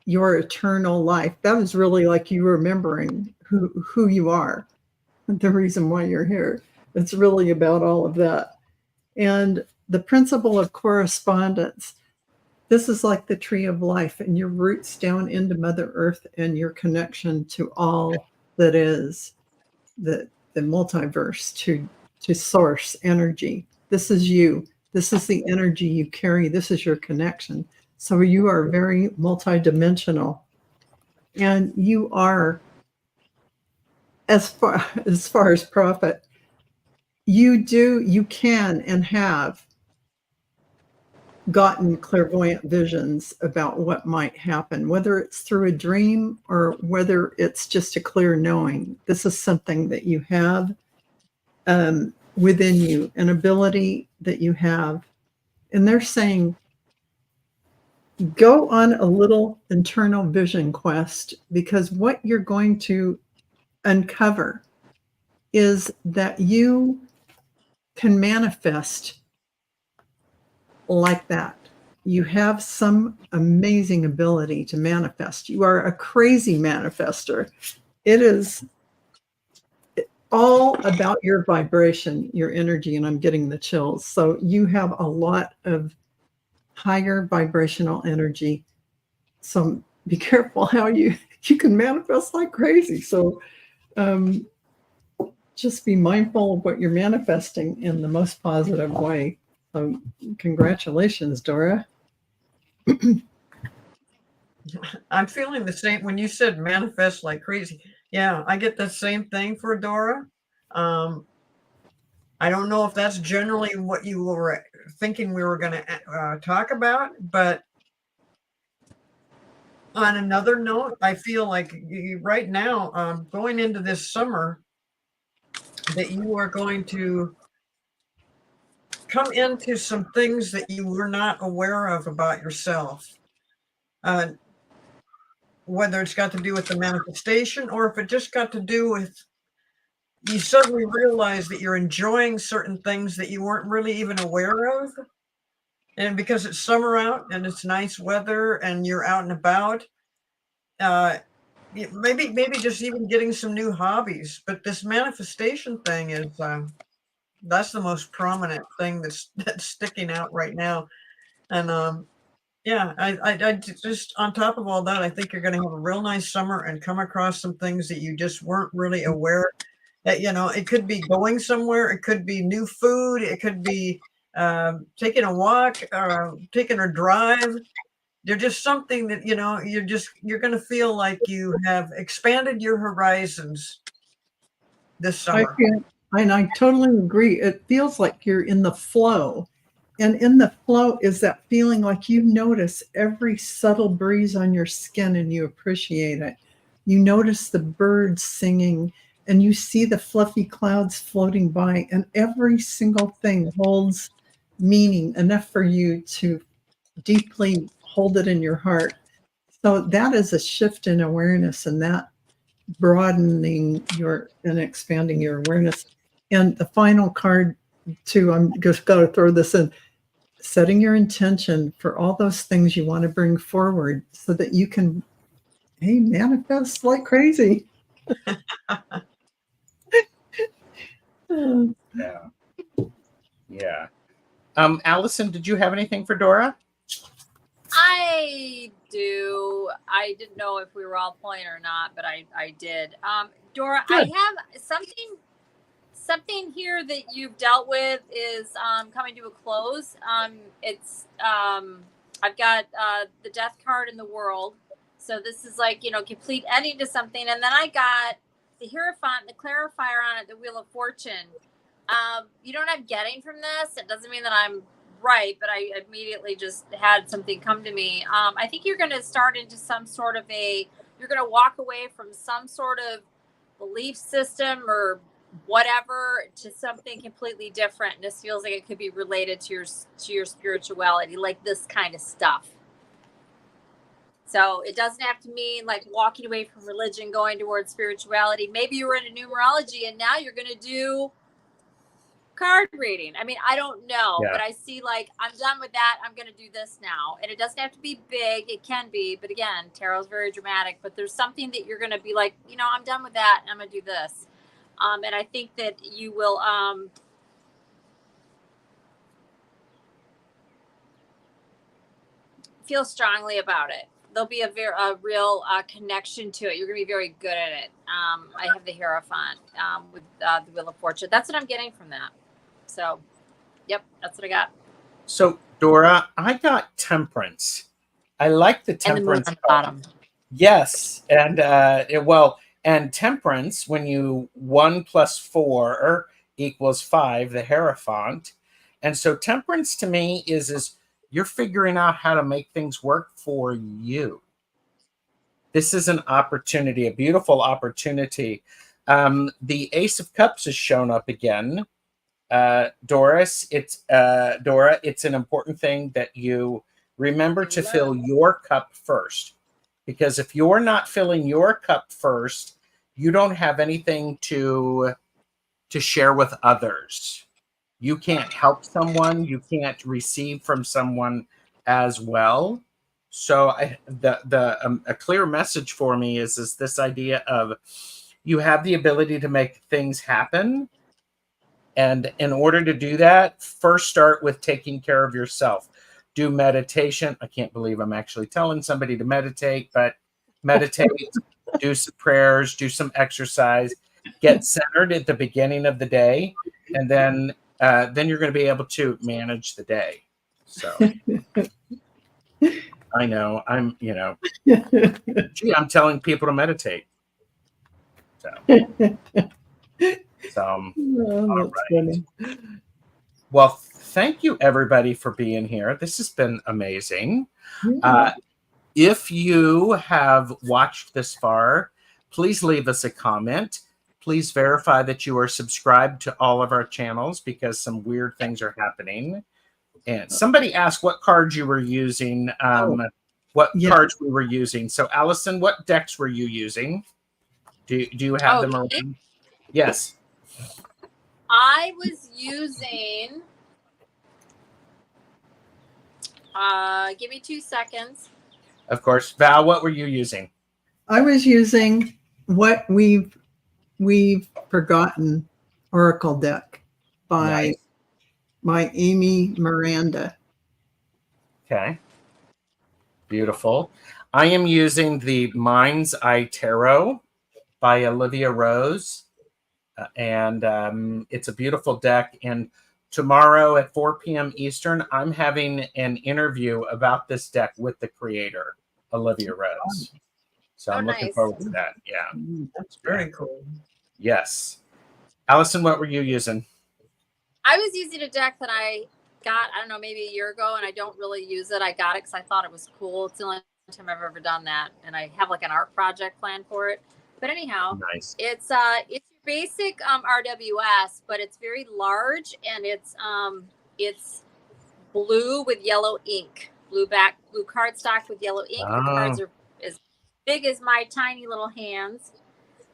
your eternal life. That is really like you remembering who you are, the reason why you're here. It's really about all of that. And the principle of correspondence. This is like the tree of life and your roots down into Mother Earth and your connection to all that is the multiverse, to source energy. This is you. This is the energy you carry. This is your connection. So you are very multidimensional. And you are, as far as prophet, you can and have gotten clairvoyant visions about what might happen, whether it's through a dream or whether it's just a clear knowing. This is something that you have within you, an ability that you have. And they're saying, go on a little internal vision quest, because what you're going to uncover is that you can manifest like that. You have some amazing ability to manifest. You are a crazy manifester. It is all about your vibration, your energy, and I'm getting the chills. So you have a lot of higher vibrational energy. So be careful how you can manifest like crazy. So just be mindful of what you're manifesting in the most positive way. So congratulations, Dora. I'm feeling the same when you said manifest like crazy. Yeah, I get the same thing for Dora. I don't know if that's generally what you were thinking we were going to talk about, but on another note, I feel like right now, going into this summer, that you are going to come into some things that you were not aware of about yourself. Whether it's got to do with the manifestation or if it just got to do with you suddenly realize that you're enjoying certain things that you weren't really even aware of. And because it's summer out and it's nice weather and you're out and about, maybe just even getting some new hobbies. But this manifestation thing is that's the most prominent thing that's sticking out right now. And yeah, I just on top of all that, I think you're going to have a real nice summer and come across some things that you just weren't really aware. That, you know, it could be going somewhere, it could be new food, it could be taking a walk, taking a drive. They're just something that, you know, you're going to feel like you have expanded your horizons this summer. I totally agree. It feels like you're in the flow. And in the flow is that feeling like you notice every subtle breeze on your skin and you appreciate it. You notice the birds singing and you see the fluffy clouds floating by, and every single thing holds meaning enough for you to deeply hold it in your heart. So that is a shift in awareness, and that broadening your and expanding your awareness. And the final card too, I'm just going to throw this in, setting your intention for all those things you want to bring forward so that you can, hey, manifest like crazy. Yeah. Yeah. Allison, did you have anything for Dora? I do. I didn't know if we were all playing or not, but I did. Dora, Good. I have something here that you've dealt with is coming to a close. It's I've got the death card in the world. So this is like, you know, complete ending to something. And then I got the Hierophant, the clarifier on it, the Wheel of Fortune. You don't have getting from this. It doesn't mean that I'm right, but I immediately just had something come to me. I think you're going to start into some sort of you're going to walk away from some sort of belief system or whatever to something completely different. And this feels like it could be related to your spirituality, like this kind of stuff. So it doesn't have to mean like walking away from religion, going towards spirituality. Maybe you were into numerology and now you're going to do card reading. I mean, I don't know, but I see like, I'm done with that. I'm going to do this now. And it doesn't have to be big. It can be, but again, tarot's very dramatic, but there's something that you're going to be like, you know, I'm done with that. I'm going to do this. And I think that you will, feel strongly about it. There'll be a real connection to it. You're going to be very good at it. I have the Hierophant with the Wheel of Fortune. That's what I'm getting from that. So, yep, that's what I got. So, Dora, I got Temperance. I like the Temperance. And the moon on the bottom. Yes, and and Temperance, when you 1 + 4 = 5, the Hierophant, and so Temperance to me is you're figuring out how to make things work for you. This is an opportunity, a beautiful opportunity. The Ace of Cups has shown up again. Dora, it's an important thing that you remember to fill your cup first. Because if you're not filling your cup first, you don't have anything to share with others. You can't help someone. You can't receive from someone as well. So a clear message for me is this idea of you have the ability to make things happen. And in order to do that, first start with taking care of yourself. do meditation. I can't believe I'm actually telling somebody to meditate, but meditate, do some prayers, do some exercise, get centered at the beginning of the day, and then you're going to be able to manage the day. So I know I'm telling people to meditate. So Oh, all that's right. funny. Well, thank you everybody for being here. This has been amazing. If you have watched this far, please leave us a comment. Please verify that you are subscribed to all of our channels because some weird things are happening. And somebody asked what cards you were using, cards we were using. So, Allison, what decks were you using? Do you have them around? Yes. I was using. Give me 2 seconds. Of course. Val, what were you using? I was using what we've forgotten Oracle deck by Amy Miranda. Okay. Beautiful. I am using the Mind's Eye Tarot by Olivia Rose. And it's a beautiful deck. And tomorrow at 4 p.m. Eastern, I'm having an interview about this deck with the creator, Olivia Rose. So I'm looking forward to that. Yeah. That's very cool. Yes. Allison, what were you using? I was using a deck that I got, I don't know, maybe a year ago, and I don't really use it. I got it because I thought it was cool. It's the only time I've ever done that. And I have like an art project planned for it. But anyhow, nice. It's basic RWS, but it's very large, and it's blue with yellow ink, blue cardstock with yellow ink. The cards are as big as my tiny little hands.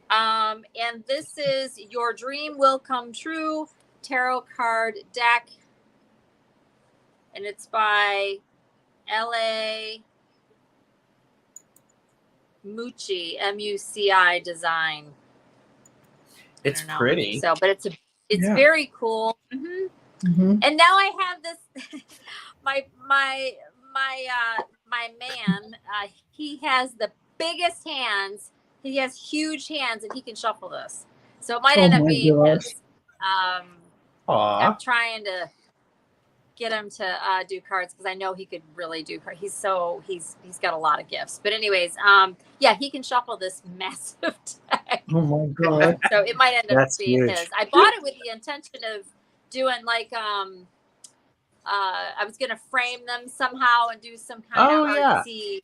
And this is Your Dream Will Come True tarot card deck, and it's by L.A. Mucci, M-U-C-I design. It's pretty. So, but it's very cool. Mm-hmm. Mm-hmm. And now I have this. my man. He has the biggest hands. He has huge hands, and he can shuffle this. So it might end up being his. I'm trying to get him to do cards because I know he could really do cards. He's got a lot of gifts. But anyways, he can shuffle this massive deck. Oh my god! So it might end up being his. I bought it with the intention of doing like I was gonna frame them somehow and do some kind of artsy,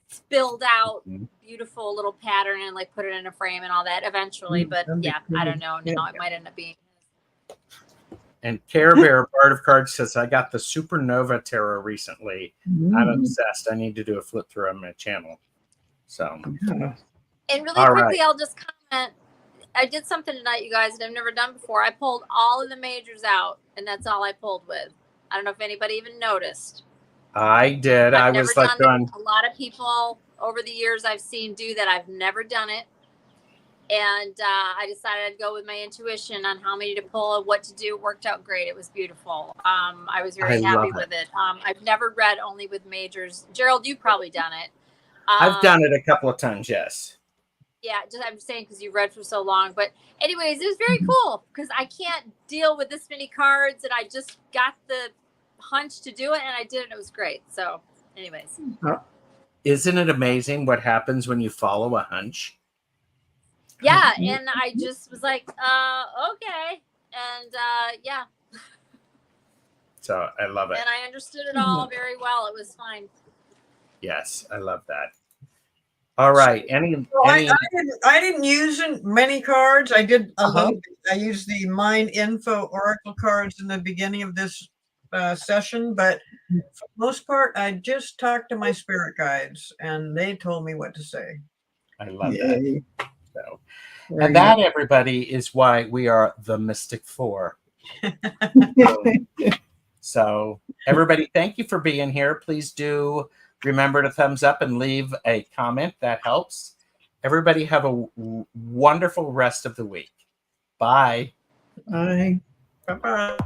spilled out, beautiful little pattern and like put it in a frame and all that eventually. But I don't know. Now it might end up being. And Care Bear, Bard of Cards, says, I got the Supernova Tarot recently. I'm obsessed. I need to do a flip through on my channel. So, and really quickly, I'll just comment. I did something tonight, you guys, that I've never done before. I pulled all of the majors out, and that's all I pulled with. I don't know if anybody even noticed. I did. I was like going. A lot of people over the years I've seen do that. I've never done it. And I decided I'd go with my intuition on how many to pull and what to do. It worked out great. It was beautiful. I was very happy with it. I've never read only with majors. Gerald, you've probably done it. I've done it a couple of times, yes. Yeah, I'm saying because you read for so long. But anyways, it was very cool because I can't deal with this many cards, and I just got the hunch to do it, and I did it. It was great. So anyways. Isn't it amazing what happens when you follow a hunch? Yeah, and I just was like, okay. And So I love it. And I understood it all very well. It was fine. Yes, I love that. All right. I didn't use many cards. I did a little bit. I used the Mind Info Oracle cards in the beginning of this session, but for the most part, I just talked to my spirit guides, and they told me what to say. I love that. So, and that, everybody, is why we are the Mystic Four. So, everybody, thank you for being here. Please do remember to thumbs up and leave a comment. That helps. Everybody have a wonderful rest of the week. Bye. Bye. Bye-bye.